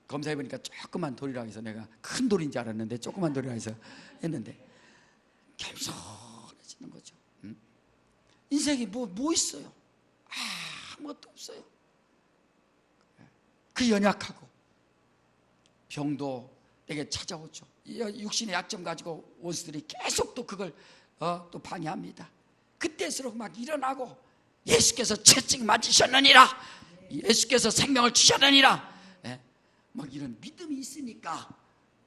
검사해보니까 조그만 돌이라 해서 내가 큰 돌인 줄 알았는데 조그만 돌이라 해서 했는데 겸손해지는 거죠. 인생이 뭐 있어요? 아무것도 없어요. 그 연약하고 병도 내게 찾아오죠. 육신의 약점 가지고 원수들이 계속 또 그걸 또 방해합니다. 그때일수록 막 일어나고 예수께서 채찍 맞으셨느니라, 예수께서 생명을 주셨느니라, 막 이런 믿음이 있으니까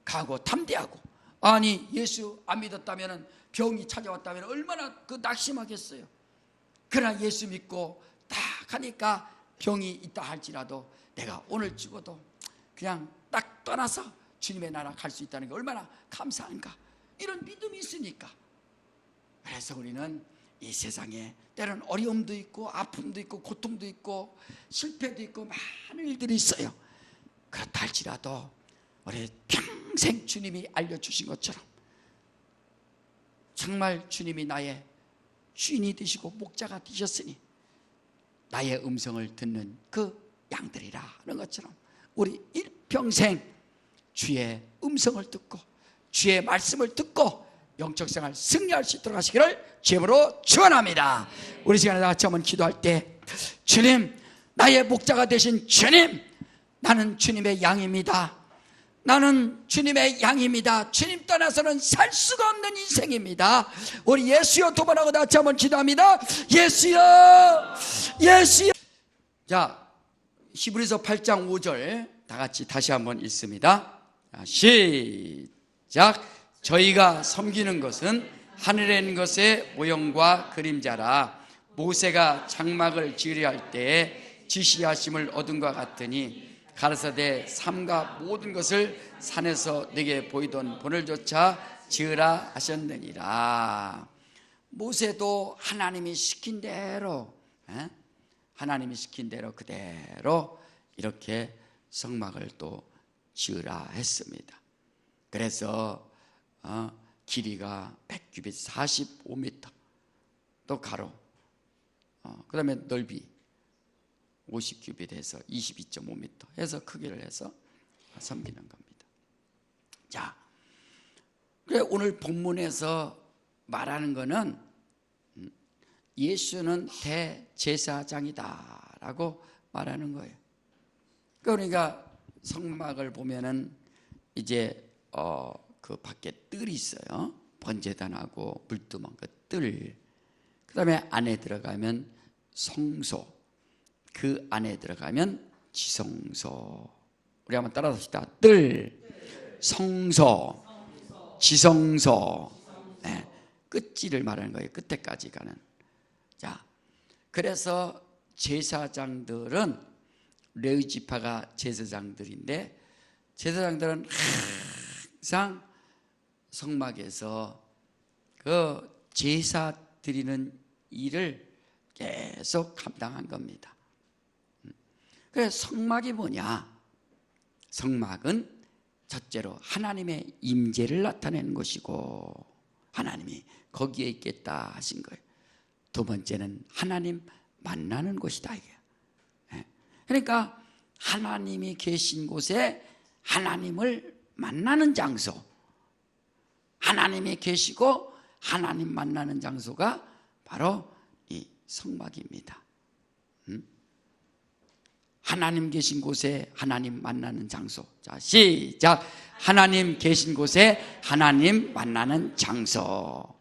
가고 담대하고. 아니 예수 안 믿었다면 병이 찾아왔다면 얼마나 그 낙심하겠어요. 그러나 예수 믿고 딱 하니까 병이 있다 할지라도 내가 오늘 죽어도 그냥 딱 떠나서 주님의 나라 갈 수 있다는 게 얼마나 감사한가. 이런 믿음이 있으니까. 그래서 우리는 이 세상에 때로는 어려움도 있고 아픔도 있고 고통도 있고 실패도 있고 많은 일들이 있어요. 그렇다 할지라도 우리 평생 주님이 알려주신 것처럼 정말 주님이 나의 주인이 되시고 목자가 되셨으니 나의 음성을 듣는 그 양들이라 하는 것처럼 우리 일평생 주의 음성을 듣고 주의 말씀을 듣고 영적 생활 승리할 수 있도록 하시기를 주님으로 축원합니다. 우리 시간에 다 같이 한번 기도할 때, 주님, 나의 목자가 되신 주님, 나는 주님의 양입니다. 나는 주님의 양입니다. 주님 떠나서는 살 수가 없는 인생입니다. 우리 예수여 두 번 하고 다 같이 한번 기도합니다. 예수여, 예수여. 자, 히브리서 8장 5절 다 같이 다시 한번 읽습니다. 시작. 저희가 섬기는 것은 하늘에 있는 것의 모형과 그림자라. 모세가 장막을 지으려 할 때에 지시하심을 얻은 것 같으니 가라사대 삼가 모든 것을 산에서 내게 보이던 본을조차 지으라 하셨느니라. 모세도 하나님이 시킨 대로 그대로 이렇게 성막을 또 지으라 했습니다. 그래서 길이가 100규빗 45m, 또 가로, 그 다음에 넓이 50규빗 해서 22.5m 해서 크기를 해서 섬기는 겁니다. 자, 그래 오늘 본문에서 말하는 거는 예수는 대제사장이다라고 말하는 거예요. 그러니까 성막을 보면은 이제 그 밖에 뜰이 있어요. 번제단하고 물두멍 그 뜰. 그다음에 안에 들어가면 성소. 그 안에 들어가면 지성소. 우리 한번 따라서 합시다. 뜰, 성소, 지성소. 네, 끝지를 말하는 거예요. 끝에까지 가는. 자, 그래서 제사장들은 레위 지파가 제사장들인데 제사장들은 항상 성막에서 그 제사 드리는 일을 계속 감당한 겁니다. 그래서 성막이 뭐냐? 성막은 첫째로 하나님의 임재를 나타내는 것이고 하나님이 거기에 있겠다 하신 거예요. 두 번째는 하나님 만나는 곳이다 이게. 그러니까 하나님이 계신 곳에 하나님을 만나는 장소, 하나님이 계시고 하나님 만나는 장소가 바로 이 성막입니다. 하나님 계신 곳에 하나님 만나는 장소. 자, 시작. 하나님 계신 곳에 하나님 만나는 장소.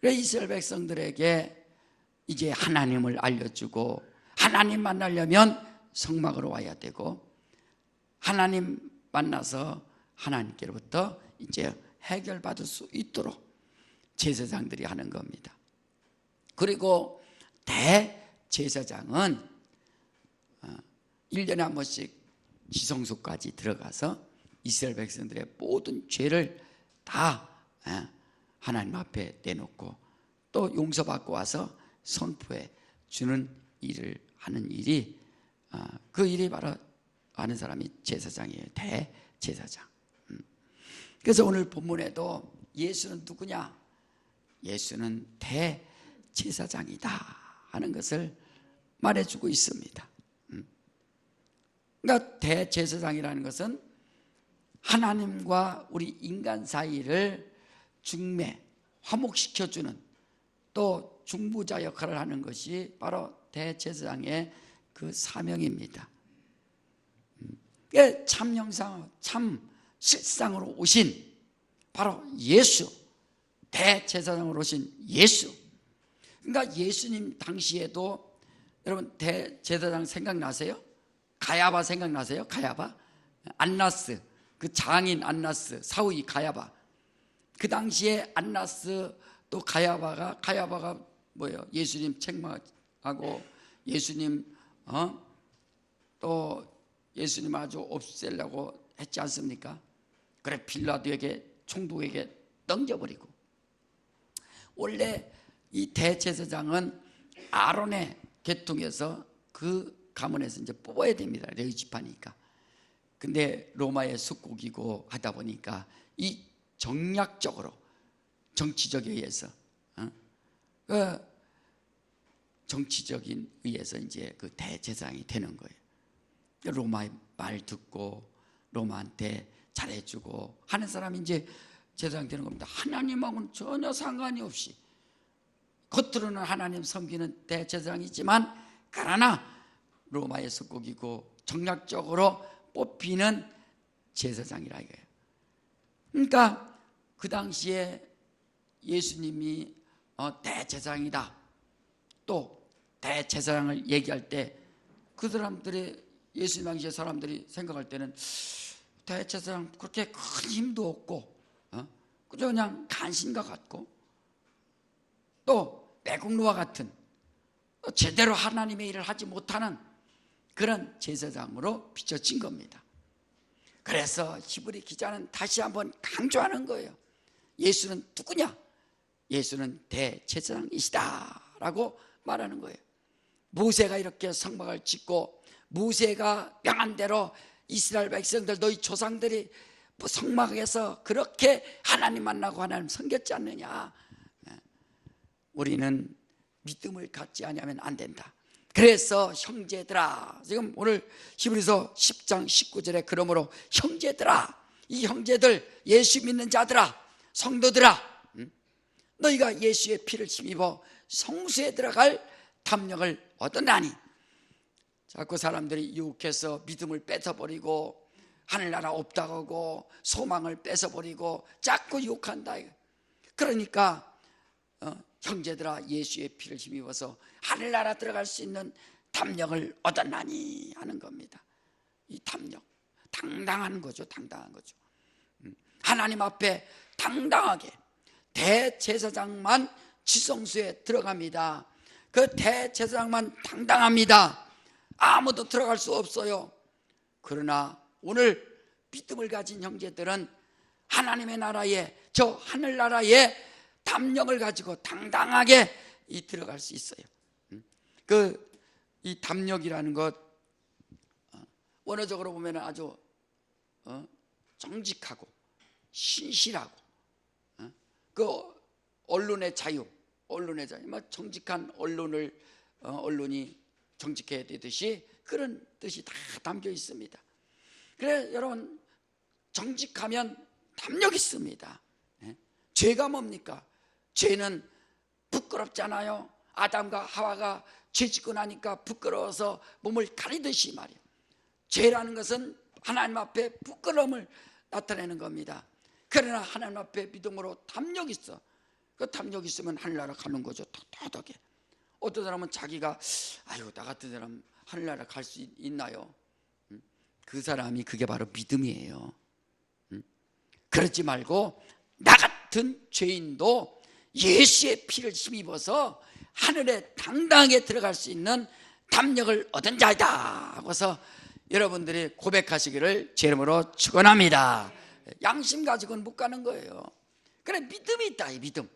그래서 이스라엘 백성들에게 이제 하나님을 알려주고 하나님 만나려면 성막으로 와야 되고 하나님 만나서 하나님께로부터 이제 해결받을 수 있도록 제사장들이 하는 겁니다. 그리고 대제사장은 1년에 한 번씩 지성소까지 들어가서 이스라엘 백성들의 모든 죄를 다 하나님 앞에 내놓고 또 용서받고 와서 선포해 주는 일을 하는 일이 그 일이 바로 아는 사람이 제사장이에요. 대제사장. 그래서 오늘 본문에도 예수는 누구냐? 예수는 대제사장이다 하는 것을 말해주고 있습니다. 그러니까 대제사장이라는 것은 하나님과 우리 인간 사이를 중매, 화목시켜주는 또 중보자 역할을 하는 것이 바로 대제사장의 그 사명입니다. 참 형상, 참 실상으로 오신 바로 예수, 대제사장으로 오신 예수. 그러니까 예수님 당시에도 여러분 대제사장 생각나세요? 가야바 생각나세요? 가야바? 안나스, 그 장인 안나스, 사위 가야바. 그 당시에 안나스 또 가야바가 뭐예요? 예수님 책망하고 예수님 또 예수님 아주 없애려고 했지 않습니까? 그래 빌라도에게 총독에게 던져버리고. 원래 이 대제사장은 아론의 계통에서 그 가문에서 이제 뽑아야 됩니다. 레위 지파니까. 근데 로마의属국이고 하다 보니까 이 정략적으로 정치적에 의해서 정치적인 의해서 이제 그 대제사장이 되는 거예요. 로마의 말 듣고 로마한테 잘해주고 하는 사람이 이제 제사장 되는 겁니다. 하나님하고는 전혀 상관이 없이 겉으로는 하나님 섬기는 대제사장이지만 그러나 로마의属국이고 정략적으로 뽑히는 제사장이라 이거예요. 그러니까 그 당시에 예수님이 대제사장이다 또 대제사장을 얘기할 때 그 사람들이, 예수님 당시의 사람들이 생각할 때는 대제사장 그렇게 큰 힘도 없고, 그저 그냥 간신과 같고, 또 매국노와 같은, 제대로 하나님의 일을 하지 못하는 그런 제사장으로 비춰진 겁니다. 그래서 히브리 기자는 다시 한번 강조하는 거예요. 예수는 누구냐? 예수는 대제사장이시다 라고 말하는 거예요. 모세가 이렇게 성막을 짓고 모세가 명한 대로 이스라엘 백성들, 너희 조상들이 성막에서 그렇게 하나님 만나고 하나님 섬겼지 않느냐? 우리는 믿음을 갖지 않으면 안 된다. 그래서 형제들아, 지금 오늘 히브리서 10장 19절에 그러므로 형제들아, 이 형제들, 예수 믿는 자들아, 성도들아, 너희가 예수의 피를 힘입어 성수에 들어갈 담력을 얻었나니. 자꾸 사람들이 유혹해서 믿음을 뺏어버리고 하늘나라 없다고 하고 소망을 뺏어버리고 자꾸 유혹한다. 그러니까 형제들아, 예수의 피를 힘입어서 하늘나라 들어갈 수 있는 담력을 얻었나니 하는 겁니다. 이 담력, 당당한 거죠. 당당한 거죠. 하나님 앞에 당당하게 대제사장만 지성소에 들어갑니다. 그 대제사장만 당당합니다. 아무도 들어갈 수 없어요. 그러나 오늘 믿음을 가진 형제들은 하나님의 나라에, 저 하늘나라에 담력을 가지고 당당하게 들어갈 수 있어요. 이 담력이라는 것, 원어적으로 보면 아주 정직하고 신실하고, 그 언론의 자유, 정직한 언론이 정직해야 되듯이 그런 뜻이 다 담겨 있습니다. 그래 여러분, 정직하면 담력이 있습니다. 죄가 뭡니까? 죄는 부끄럽잖아요. 아담과 하와가 죄 짓고 나니까 부끄러워서 몸을 가리듯이 말이에요. 죄라는 것은 하나님 앞에 부끄러움을 나타내는 겁니다. 그러나 하나님 앞에 믿음으로 담력이 있어. 그 담력이 있으면 하늘나라 가는 거죠. 떳떳하게. 어떤 사람은 자기가 아유, 나 같은 사람 하늘나라 갈 수 있나요? 그 사람이, 그게 바로 믿음이에요. 그러지 말고 나 같은 죄인도 예수의 피를 힘입어서 하늘에 당당하게 들어갈 수 있는 담력을 얻은 자이다 하고서 여러분들이 고백하시기를 제 이름으로 축원합니다. 양심 가지고는 못 가는 거예요. 그래, 믿음이 있다. 이 믿음,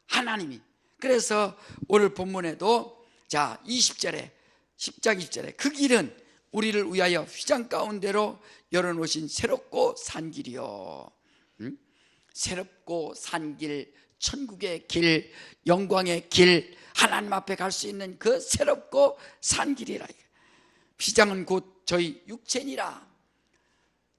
하나님이. 그래서 오늘 본문에도 자 20절에 10장 20절에 그 길은 우리를 위하여 휘장 가운데로 열어놓으신 새롭고 산 길이요. 새롭고 산 길, 천국의 길, 영광의 길, 하나님 앞에 갈 수 있는 그 새롭고 산 길이라. 휘장은 곧 저희 육체니라.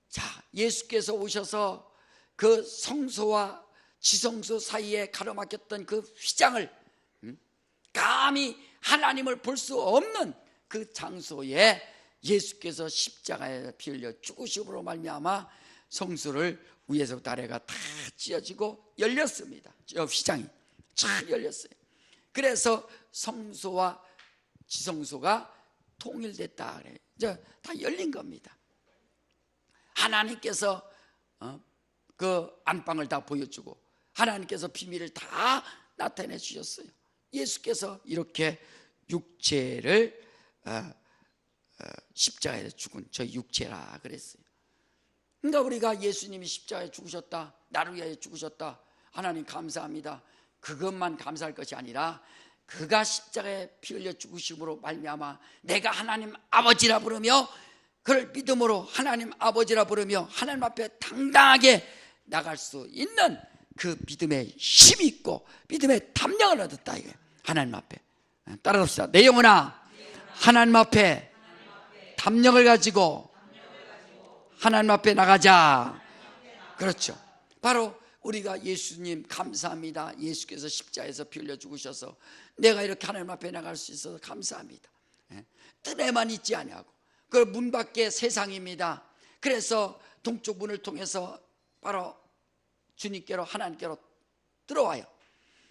자, 예수께서 오셔서 그 성소와 지성소 사이에 가로막혔던 그 휘장을, 감히 하나님을 볼 수 없는 그 장소에 예수께서 십자가에 피 흘려 죽으심으로 말미암아 성소를 위에서부터 아래가 다 찢어지고 열렸습니다. 저 휘장이 쫙 열렸어요. 그래서 성소와 지성소가 통일됐다 그래요. 이제 다 열린 겁니다. 하나님께서 그 안방을 다 보여주고 하나님께서 비밀을 다 나타내 주셨어요. 예수께서 이렇게 육체를 십자가에 죽은 저 육체라 그랬어요. 그러니까 우리가 예수님이 십자가에 죽으셨다, 나를 위하여 죽으셨다, 하나님 감사합니다. 그것만 감사할 것이 아니라 그가 십자가에 피 흘려 죽으심으로 말미암아 내가 하나님 아버지라 부르며 그를 믿음으로 하나님 아버지라 부르며 하나님 앞에 당당하게 나갈 수 있는 그 믿음의 힘이 있고 믿음의 담력을 얻었다. 이게 하나님 앞에. 따라합시다. 내 영혼아, 하나님 앞에 담력을 가지고 하나님 앞에 나가자. 그렇죠. 바로 우리가 예수님 감사합니다. 예수께서 십자가에서 피 흘려 죽으셔서 내가 이렇게 하나님 앞에 나갈 수 있어서 감사합니다. 뜰에만 있지 아니하고 그 문 밖에 세상입니다. 그래서 동쪽 문을 통해서 바로 주님께로, 하나님께로 들어와요.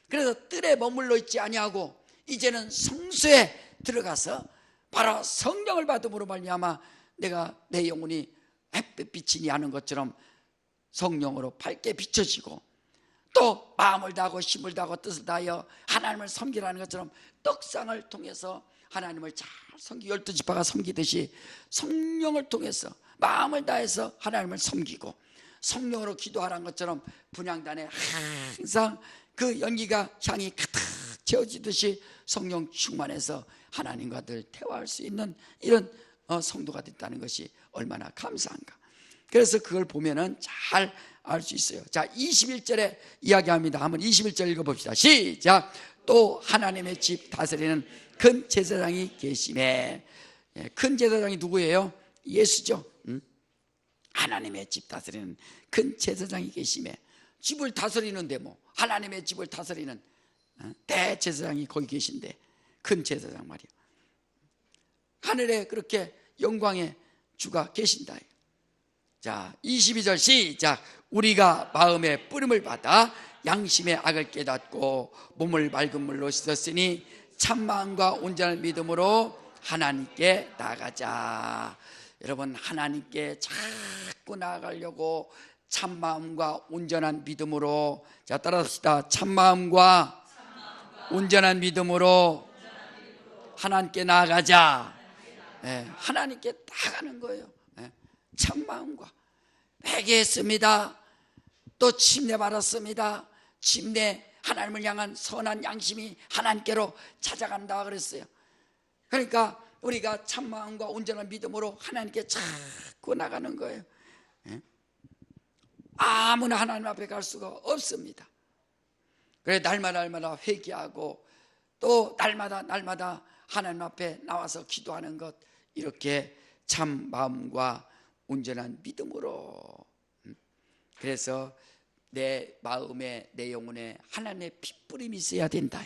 그래서 뜰에 머물러 있지 아니하고 이제는 성소에 들어가서 바로 성령을 받음으로 말미암아 내가 내 영혼이 햇빛이 하는 것처럼 성령으로 밝게 비춰지고, 또 마음을 다하고 힘을 다하고 뜻을 다하여 하나님을 섬기라는 것처럼 떡상을 통해서 하나님을 잘 섬기고 12지파가 섬기듯이 성령을 통해서 마음을 다해서 하나님을 섬기고, 성령으로 기도하라는 것처럼 분향단에 항상 그 연기가 향이 가득 채워지듯이 성령 충만해서 하나님과 늘 대화할 수 있는 이런 성도가 됐다는 것이 얼마나 감사한가. 그래서 그걸 보면은 잘 알 수 있어요. 자, 21절에 이야기합니다. 한번 21절 읽어봅시다. 시작. 또 하나님의 집 다스리는 큰 제사장이 계시매. 큰 제사장이 누구예요? 예수죠. 하나님의 집 다스리는 큰 제사장이 계시매. 집을 다스리는데 뭐 하나님의 집을 다스리는 대제사장이 거기 계신데, 큰 제사장 말이야. 하늘에 그렇게 영광의 주가 계신다. 자, 22절 시작. 우리가 마음의 뿌림을 받아 양심의 악을 깨닫고 몸을 맑은 물로 씻었으니 참마음과 온전한 믿음으로 하나님께 나아가자. 여러분, 하나님께 자꾸 나아가려고 참마음과 온전한 믿음으로, 자, 따라합시다. 참마음과 온전한 믿음으로 하나님께 나아가자. 하나님께 나아가는 거예요. 참마음과 회개했습니다. 또 침례받았습니다. 침례, 하나님을 향한 선한 양심이 하나님께로 찾아간다 그랬어요. 그러니까 우리가 참마음과 온전한 믿음으로 하나님께 자꾸 나가는 거예요. 아무나 하나님 앞에 갈 수가 없습니다. 그래, 날마다 회개하고 또 날마다 하나님 앞에 나와서 기도하는 것, 이렇게 참 마음과 온전한 믿음으로. 그래서 내 마음에, 내 영혼에 하나님의 핏뿌림이 있어야 된다.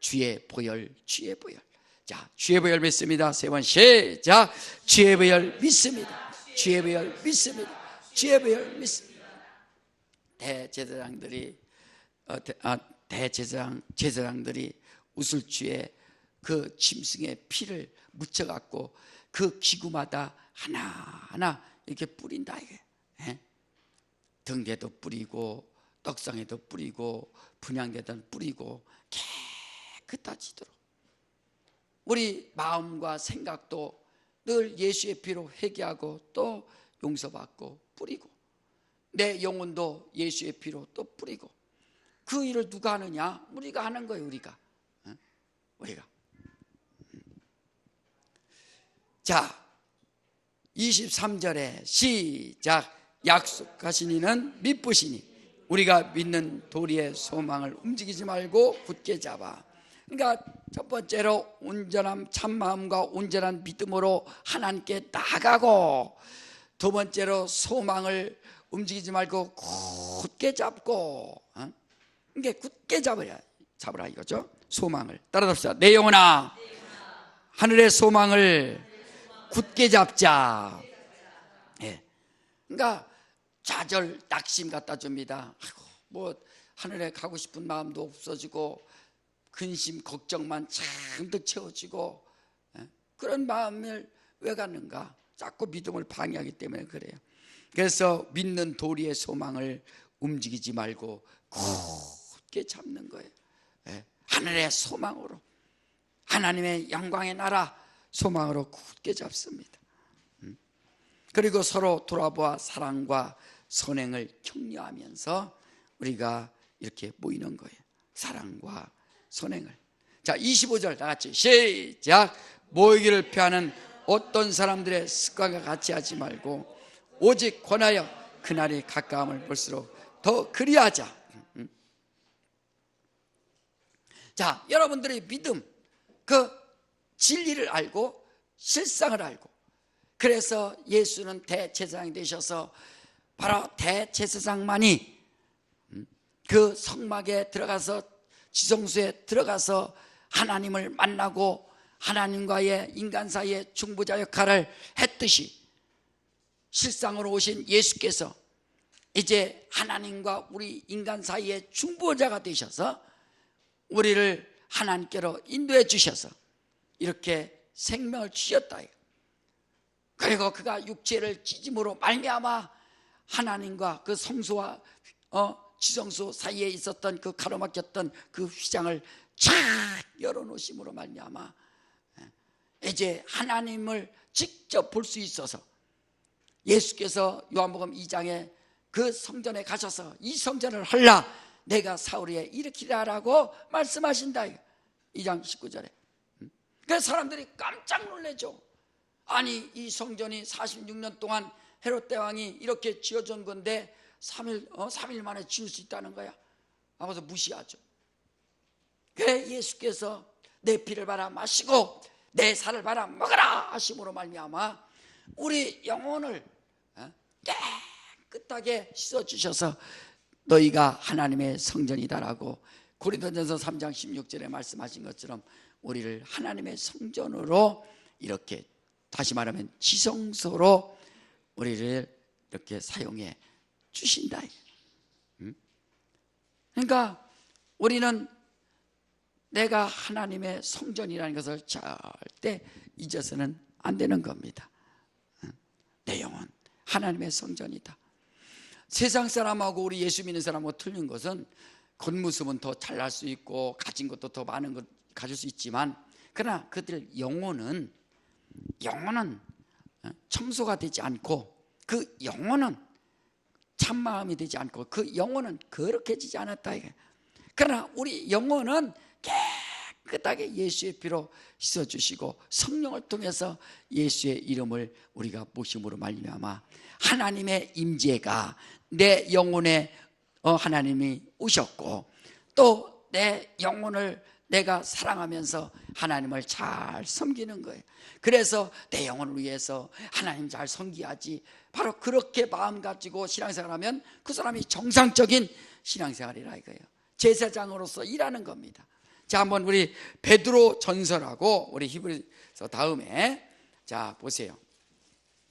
주의 보혈, 주의 보혈. 자, 주의 보혈 믿습니다. 세 번 시작. 주의 보혈 믿습니다. 주의 보혈 믿습니다. 주의 보혈 믿습니다. 제사장들이 우슬주에 그 짐승의 피를 묻혀갖고 그 기구마다 하나하나 이렇게 뿌린다. 이게 등대도 뿌리고 떡상에도 뿌리고 분향대도 뿌리고 깨끗하지도록 우리 마음과 생각도 늘 예수의 피로 회개하고 또 용서받고 뿌리고, 내 영혼도 예수의 피로 또 뿌리고. 그 일을 누가 하느냐? 우리가 하는 거예요. 우리가. 자, 23절에 시작. 약속하신 이는 믿으시니 우리가 믿는 도리의 소망을 움직이지 말고 굳게 잡아. 그러니까 첫 번째로 온전한 참마음과 온전한 믿음으로 하나님께 나가고, 두 번째로 소망을 움직이지 말고 굳게 잡고, 이게 굳게 잡으라 이거죠. 소망을 따라합시다. 내 영혼아, 하늘의 소망을 굳게 잡자. 그러니까 좌절, 낙심 갖다 줍니다. 아이고, 뭐 하늘에 가고 싶은 마음도 없어지고 근심, 걱정만 잔뜩 채워지고, 그런 마음을 왜 갖는가? 자꾸 믿음을 방해하기 때문에 그래요. 그래서 믿는 도리의 소망을 움직이지 말고 굳게 잡는 거예요. 하늘의 소망으로, 하나님의 영광의 나라 소망으로 굳게 잡습니다. 그리고 서로 돌아보아 사랑과 선행을 격려하면서 우리가 이렇게 모이는 거예요. 사랑과 선행을. 자, 25절 다 같이 시작. 모이기를 피하는 어떤 사람들의 습관과 같이 하지 말고 오직 권하여 그날이 가까움을 볼수록 더 그리하자. 자, 여러분들의 믿음, 그 진리를 알고 실상을 알고, 그래서 예수는 대제사장이 되셔서 바로 대제사장만이 그 성막에 들어가서, 지성소에 들어가서 하나님을 만나고 하나님과의 인간 사이의 중보자 역할을 했듯이, 실상으로 오신 예수께서 이제 하나님과 우리 인간 사이의 중보자가 되셔서 우리를 하나님께로 인도해 주셔서 이렇게 생명을 주셨다. 그리고 그가 육체를 찢음으로 말미암아 하나님과 그 성소와 지성소 사이에 있었던 그 가로막혔던 그 휘장을 쫙 열어놓으심으로 말미암아 이제 하나님을 직접 볼 수 있어서 예수께서 요한복음 2장에 그 성전에 가셔서 이 성전을 헐라 내가 사울에 일으키라라고 말씀하신다. 2장 19절에. 그래서 사람들이 깜짝 놀라죠. 아니 이 성전이 46년 동안 헤롯 대왕이 이렇게 지어준 건데 3일 만에 지을 수 있다는 거야 하고서 무시하죠. 그래 예수께서 내 피를 받아 마시고 내 살을 받아 먹으라 하심으로 말미암아 우리 영혼을 깨끗하게 씻어주셔서 너희가 하나님의 성전이다라고 고린도전서 3장 16절에 말씀하신 것처럼 우리를 하나님의 성전으로 이렇게 다시 말하면 지성소로 우리를 이렇게 사용해 주신다. 그러니까 우리는 내가 하나님의 성전이라는 것을 절대 잊어서는 안 되는 겁니다. 내 영혼 하나님의 성전이다. 세상 사람하고 우리 예수 믿는 사람하고 틀린 것은 겉모습은 더 잘날 수 있고 가진 것도 더 많은 것 가질 수 있지만 그러나 그들 영혼은 청소가 되지 않고 그 영혼은 참마음이 되지 않고 그 영혼은 거룩해지지 않았다. 그러나 우리 영혼은 깨끗하게 예수의 피로 씻어주시고 성령을 통해서 예수의 이름을 우리가 모심으로 말미암아 하나님의 임재가 내 영혼에 하나님이 오셨고 또 내 영혼을 내가 사랑하면서 하나님을 잘 섬기는 거예요. 그래서 내 영혼을 위해서 하나님 잘 섬기야지 바로 그렇게 마음 가지고 신앙생활 하면 그 사람이 정상적인 신앙생활이라 이거예요. 제사장으로서 일하는 겁니다. 자, 한번 우리 베드로 전서라고 우리 히브리서 다음에 자 보세요.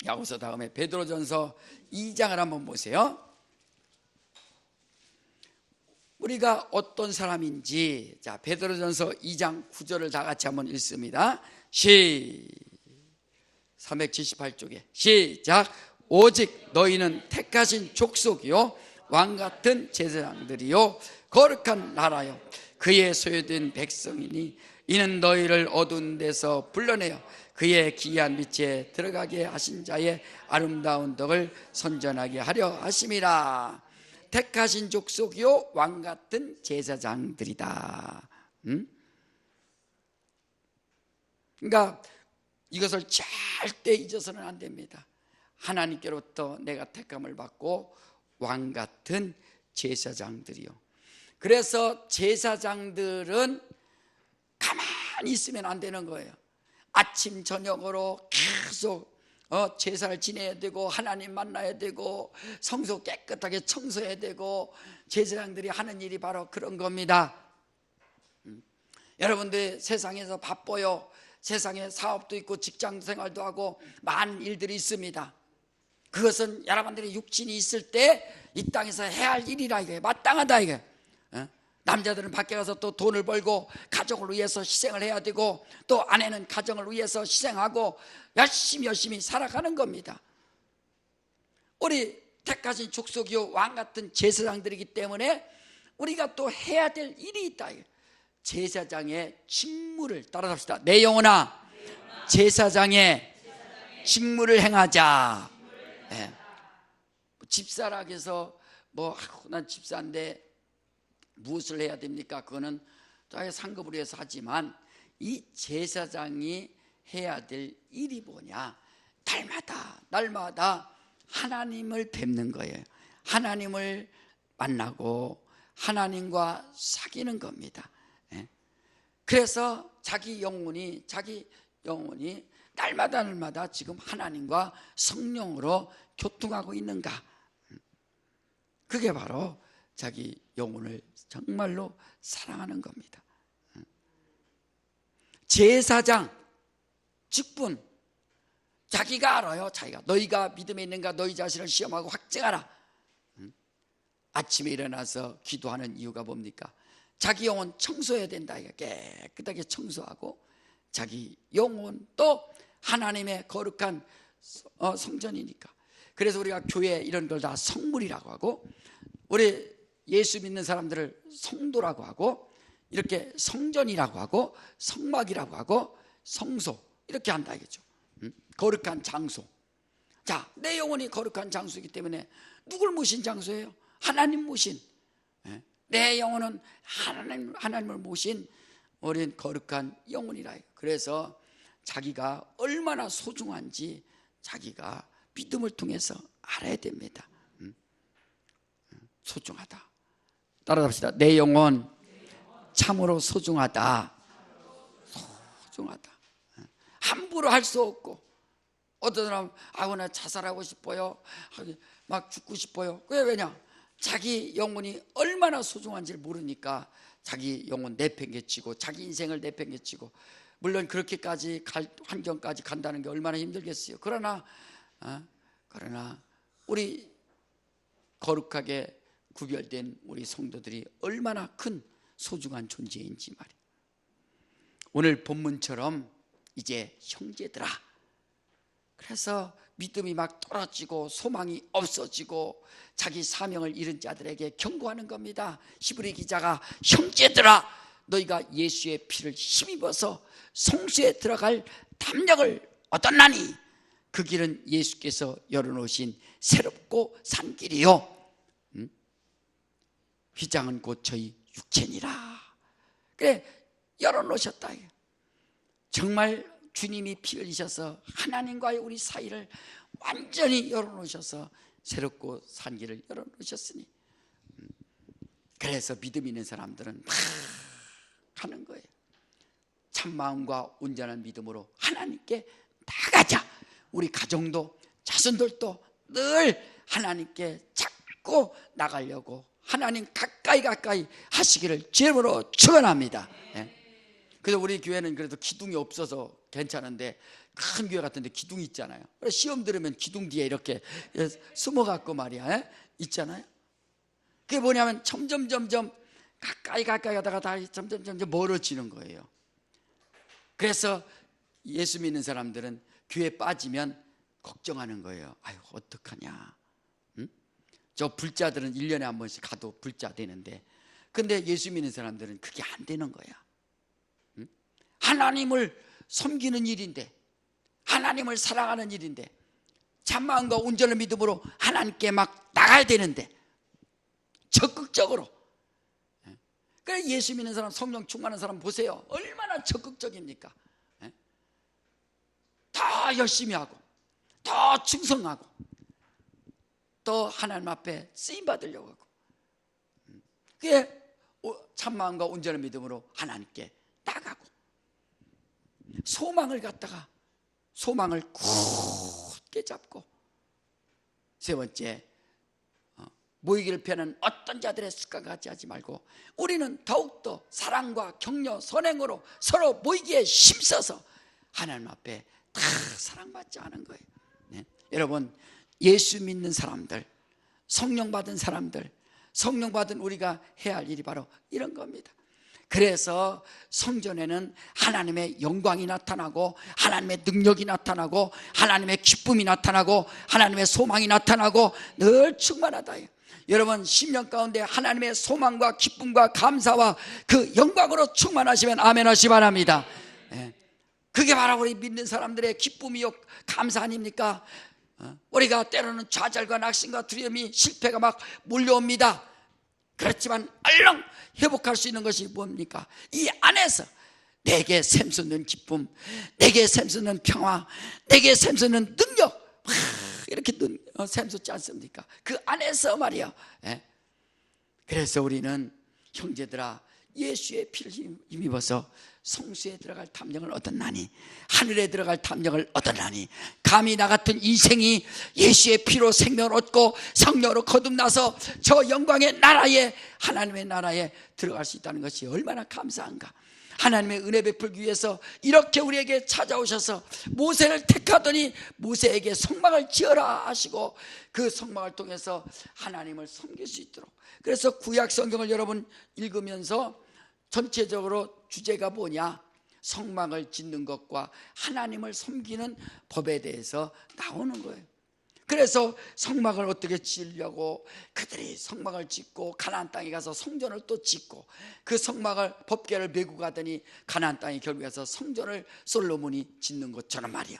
야고보서 다음에 베드로 전서 2장을 한번 보세요. 우리가 어떤 사람인지 자 베드로 전서 2장 9절을 다 같이 한번 읽습니다. 378쪽에 시작. 오직 너희는 택하신 족속이요 왕같은 제사장들이요 거룩한 나라요 그의 소유된 백성이니 이는 너희를 어두운 데서 불러내어 그의 기이한 빛에 들어가게 하신 자의 아름다운 덕을 선전하게 하려 하심이라. 택하신 족속이요 왕같은 제사장들이다. 그러니까 이것을 절대 잊어서는 안 됩니다. 하나님께로부터 내가 택함을 받고 왕같은 제사장들이요. 그래서 제사장들은 가만히 있으면 안 되는 거예요. 아침 저녁으로 계속 제사를 지내야 되고 하나님 만나야 되고 성소 깨끗하게 청소해야 되고 제사장들이 하는 일이 바로 그런 겁니다. 여러분들 세상에서 바빠요. 세상에 사업도 있고 직장 생활도 하고 많은 일들이 있습니다. 그것은 여러분들이 육신이 있을 때 이 땅에서 해야 할 일이라 이거예요. 마땅하다 이게. 남자들은 밖에 가서 또 돈을 벌고 가족을 위해서 희생을 해야 되고 또 아내는 가정을 위해서 희생하고 열심히 살아가는 겁니다. 우리 택하신 족속이요 왕같은 제사장들이기 때문에 우리가 또 해야 될 일이 있다. 제사장의 직무를 따라잡시다. 내 영혼아 제사장의 직무를 행하자. 네. 집사락에서 난 집사인데 무엇을 해야 됩니까? 그거는 자기 상급으로 해서 하지만 이 제사장이 해야 될 일이 뭐냐? 날마다 하나님을 뵙는 거예요. 하나님을 만나고 하나님과 사귀는 겁니다. 그래서 자기 영혼이 날마다 지금 하나님과 성령으로 교통하고 있는가? 그게 바로 자기 영혼을 정말로 사랑하는 겁니다. 제사장 직분 자기가 알아요. 자기가 너희가 믿음에 있는가 너희 자신을 시험하고 확증하라. 아침에 일어나서 기도하는 이유가 뭡니까? 자기 영혼 청소해야 된다. 깨끗하게 청소하고 자기 영혼도 하나님의 거룩한 성전이니까. 그래서 우리가 교회 이런 걸 다 성물이라고 하고, 우리 예수 믿는 사람들을 성도라고 하고, 이렇게 성전이라고 하고, 성막이라고 하고, 성소 이렇게 한다 이거죠. 거룩한 장소. 자, 내 영혼이 거룩한 장소이기 때문에 누굴 모신 장소예요? 하나님 모신. 내 영혼은 하나님을 모신 우린 거룩한 영혼이라. 그래서 자기가 얼마나 소중한지 자기가 믿음을 통해서 알아야 됩니다. 소중하다. 따라합시다. 내 영혼 참으로 소중하다. 소중하다. 함부로 할 수 없고, 어떤 사람 나 자살하고 싶어요, 막 죽고 싶어요. 왜냐? 자기 영혼이 얼마나 소중한지를 모르니까 자기 영혼 내팽개치고 자기 인생을 내팽개치고, 물론 그렇게까지 환경까지 간다는 게 얼마나 힘들겠어요. 그러나 우리 거룩하게 구별된 우리 성도들이 얼마나 큰 소중한 존재인지 말이에요. 오늘 본문처럼 이제 형제들아, 그래서 믿음이 막 떨어지고 소망이 없어지고 자기 사명을 잃은 자들에게 경고하는 겁니다. 히브리 기자가 형제들아, 너희가 예수의 피를 힘입어서 성소에 들어갈 담력을 얻었나니 그 길은 예수께서 열어놓으신 새롭고 산 길이요, 휘장은 곧 저희 육체니라. 그래, 열어놓으셨다. 정말 주님이 피 흘리셔서 하나님과의 우리 사이를 완전히 열어놓으셔서 새롭고 산 길을 열어놓으셨으니, 그래서 믿음 있는 사람들은 막 하는 거예요. 참마음과 온전한 믿음으로 하나님께 나가자. 우리 가정도 자손들도 늘 하나님께 자꾸 나가려고 하나님 가까이 하시기를 주님으로 축원합니다. 그래서 우리 교회는 그래도 기둥이 없어서 괜찮은데, 큰 교회 같은데 기둥이 있잖아요. 시험 들으면 기둥 뒤에 이렇게 숨어갖고 말이야, 있잖아요. 그게 뭐냐면 점점 가까이 가다가 다 점점 멀어지는 거예요. 그래서 예수 믿는 사람들은 교회 빠지면 걱정하는 거예요. 아유, 어떡하냐. 저 불자들은 1년에 한 번씩 가도 불자 되는데, 근데 예수 믿는 사람들은 그게 안 되는 거야. 하나님을 섬기는 일인데, 하나님을 사랑하는 일인데, 참마음과 온전한 믿음으로 하나님께 막 나가야 되는데, 적극적으로. 그래, 예수 믿는 사람, 성령 충만한 사람 보세요. 얼마나 적극적입니까? 더 열심히 하고, 더 충성하고, 또 하나님 앞에 쓰임 받으려고 하고, 그게 참마음과 온전한 믿음으로 하나님께 나가고, 소망을 갖다가 소망을 굳게 잡고, 세 번째, 모이기를 피하는 어떤 자들의 습관과 같이 하지 말고 우리는 더욱더 사랑과 격려, 선행으로 서로 모이기에 힘써서 하나님 앞에 다 사랑받지 않은 거예요. 네. 여러분, 예수 믿는 사람들, 성령 받은 사람들, 성령 받은 우리가 해야 할 일이 바로 이런 겁니다. 그래서 성전에는 하나님의 영광이 나타나고, 하나님의 능력이 나타나고, 하나님의 기쁨이 나타나고, 하나님의 소망이 나타나고 늘 충만하다. 여러분, 10년 가운데 하나님의 소망과 기쁨과 감사와 그 영광으로 충만하시면 아멘 하시기 바랍니다. 그게 바로 우리 믿는 사람들의 기쁨이요 감사 아닙니까? 우리가 때로는 좌절과 낙심과 두려움이, 실패가 막 몰려옵니다. 그렇지만 얼른 회복할 수 있는 것이 뭡니까? 이 안에서 내게 샘솟는 기쁨, 내게 샘솟는 평화, 내게 샘솟는 능력, 이렇게 샘솟지 않습니까? 그 안에서 말이야. 그래서 우리는 형제들아, 예수의 피를 힘입어서 성수에 들어갈 담력을 얻었나니, 하늘에 들어갈 담력을 얻었나니, 감히 나 같은 인생이 예수의 피로 생명을 얻고 성령으로 거듭나서 저 영광의 나라에, 하나님의 나라에 들어갈 수 있다는 것이 얼마나 감사한가. 하나님의 은혜 베풀기 위해서 이렇게 우리에게 찾아오셔서 모세를 택하더니 모세에게 성막을 지어라 하시고, 그 성막을 통해서 하나님을 섬길 수 있도록. 그래서 구약 성경을 여러분 읽으면서 전체적으로 주제가 뭐냐? 성막을 짓는 것과 하나님을 섬기는 법에 대해서 나오는 거예요. 그래서 성막을 어떻게 지으려고 그들이 성막을 짓고 가나안 땅에 가서 성전을 또 짓고 그 성막을 법궤를 메고 가더니 가나안 땅에 결국에 가서 성전을 솔로몬이 짓는 것처럼 말이야.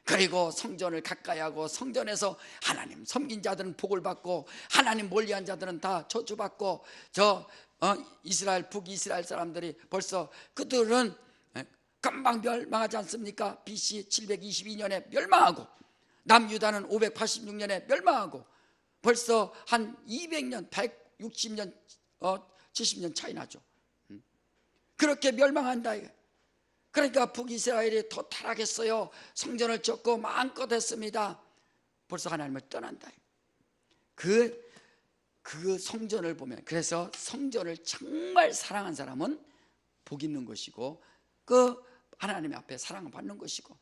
그리고 성전을 가까이 하고 성전에서 하나님 섬긴 자들은 복을 받고 하나님 멀리한 자들은 다 저주받고 이스라엘 북이스라엘 사람들이 벌써 그들은 금방 멸망하지 않습니까? BC 722년에 멸망하고 남유다는 586년에 멸망하고 벌써 한 200년, 160년, 70년 차이 나죠. 그렇게 멸망한다. 그러니까 북이스라엘이 더 타락했어요. 성전을 짓고 마음껏 했습니다. 벌써 하나님을 떠난다. 그 성전을 보면, 그래서 성전을 정말 사랑한 사람은 복 있는 것이고 그 하나님 앞에 사랑을 받는 것이고,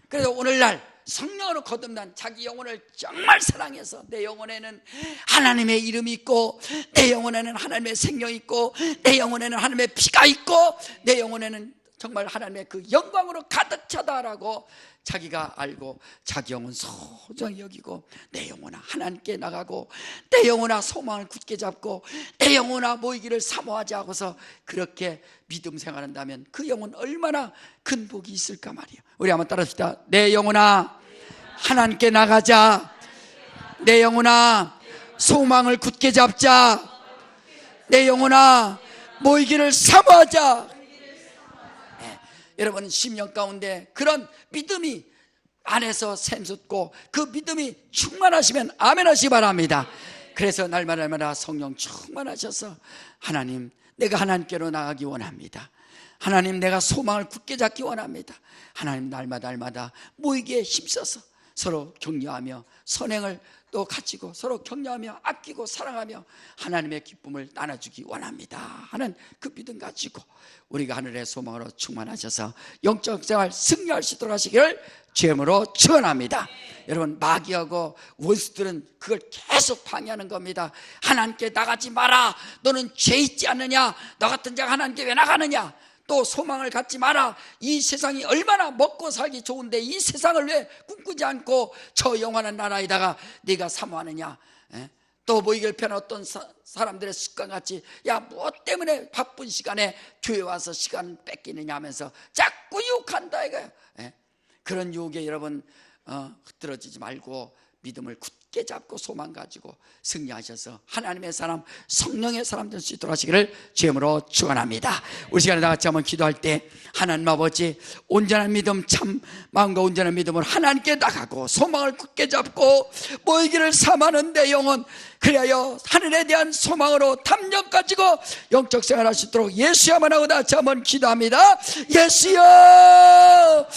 그래서 오늘날 성령으로 거듭난 자기 영혼을 정말 사랑해서 내 영혼에는 하나님의 이름이 있고 내 영혼에는 하나님의 생명이 있고 내 영혼에는 하나님의 피가 있고 내 영혼에는 정말 하나님의 그 영광으로 가득 차다라고 자기가 알고 자기 영혼 소중히 여기고 내 영혼아 하나님께 나가고 내 영혼아 소망을 굳게 잡고 내 영혼아 모이기를 사모하지 하고서 그렇게 믿음 생활한다면 그 영혼 얼마나 큰 복이 있을까 말이야. 우리 한번 따라합시다. 내 영혼아 하나님께 나가자. 내 영혼아 소망을 굳게 잡자. 내 영혼아 모이기를 사모하자. 여러분 심령 가운데 그런 믿음이 안에서 샘솟고 그 믿음이 충만하시면 아멘 하시기 바랍니다. 그래서 날마다 성령 충만하셔서 하나님 내가 하나님께로 나가기 원합니다. 하나님 내가 소망을 굳게 잡기 원합니다. 하나님 날마다 모이기에 힘써서 서로 격려하며 선행을 또 가지고 서로 격려하며 아끼고 사랑하며 하나님의 기쁨을 나눠주기 원합니다 하는 그 믿음 가지고 우리가 하늘의 소망으로 충만하셔서 영적 생활 승리할 수 있도록 하시기를 주님으로 축원합니다. 여러분 마귀하고 원수들은 그걸 계속 방해하는 겁니다. 하나님께 나가지 마라. 너는 죄 있지 않느냐. 너 같은 자가 하나님께 왜 나가느냐. 또 소망을 갖지 마라. 이 세상이 얼마나 먹고 살기 좋은데 이 세상을 왜 꿈꾸지 않고 저 영원한 나라에다가 네가 사모하느냐. 또 모이길 편한 어떤 사람들의 습관같이 야 무엇 때문에 바쁜 시간에 교회 와서 시간 뺏기느냐 하면서 자꾸 유혹한다 이거예요. 그런 유혹에 여러분 흐트러지지 말고 믿음을 굳게 잡고 소망 가지고 승리하셔서 하나님의 사람 성령의 사람 될 수 있도록 하시기를 주님으로 축원합니다. 우리 시간에 다 같이 한번 기도할 때 하나님 아버지 온전한 믿음 참 마음과 온전한 믿음으로 하나님께 나가고 소망을 굳게 잡고 모이기를 삼하는 내 영혼 그리하여 하늘에 대한 소망으로 탐욕 가지고 영적 생활할 수 있도록 예수야만 하고 다 같이 한번 기도합니다. 예수여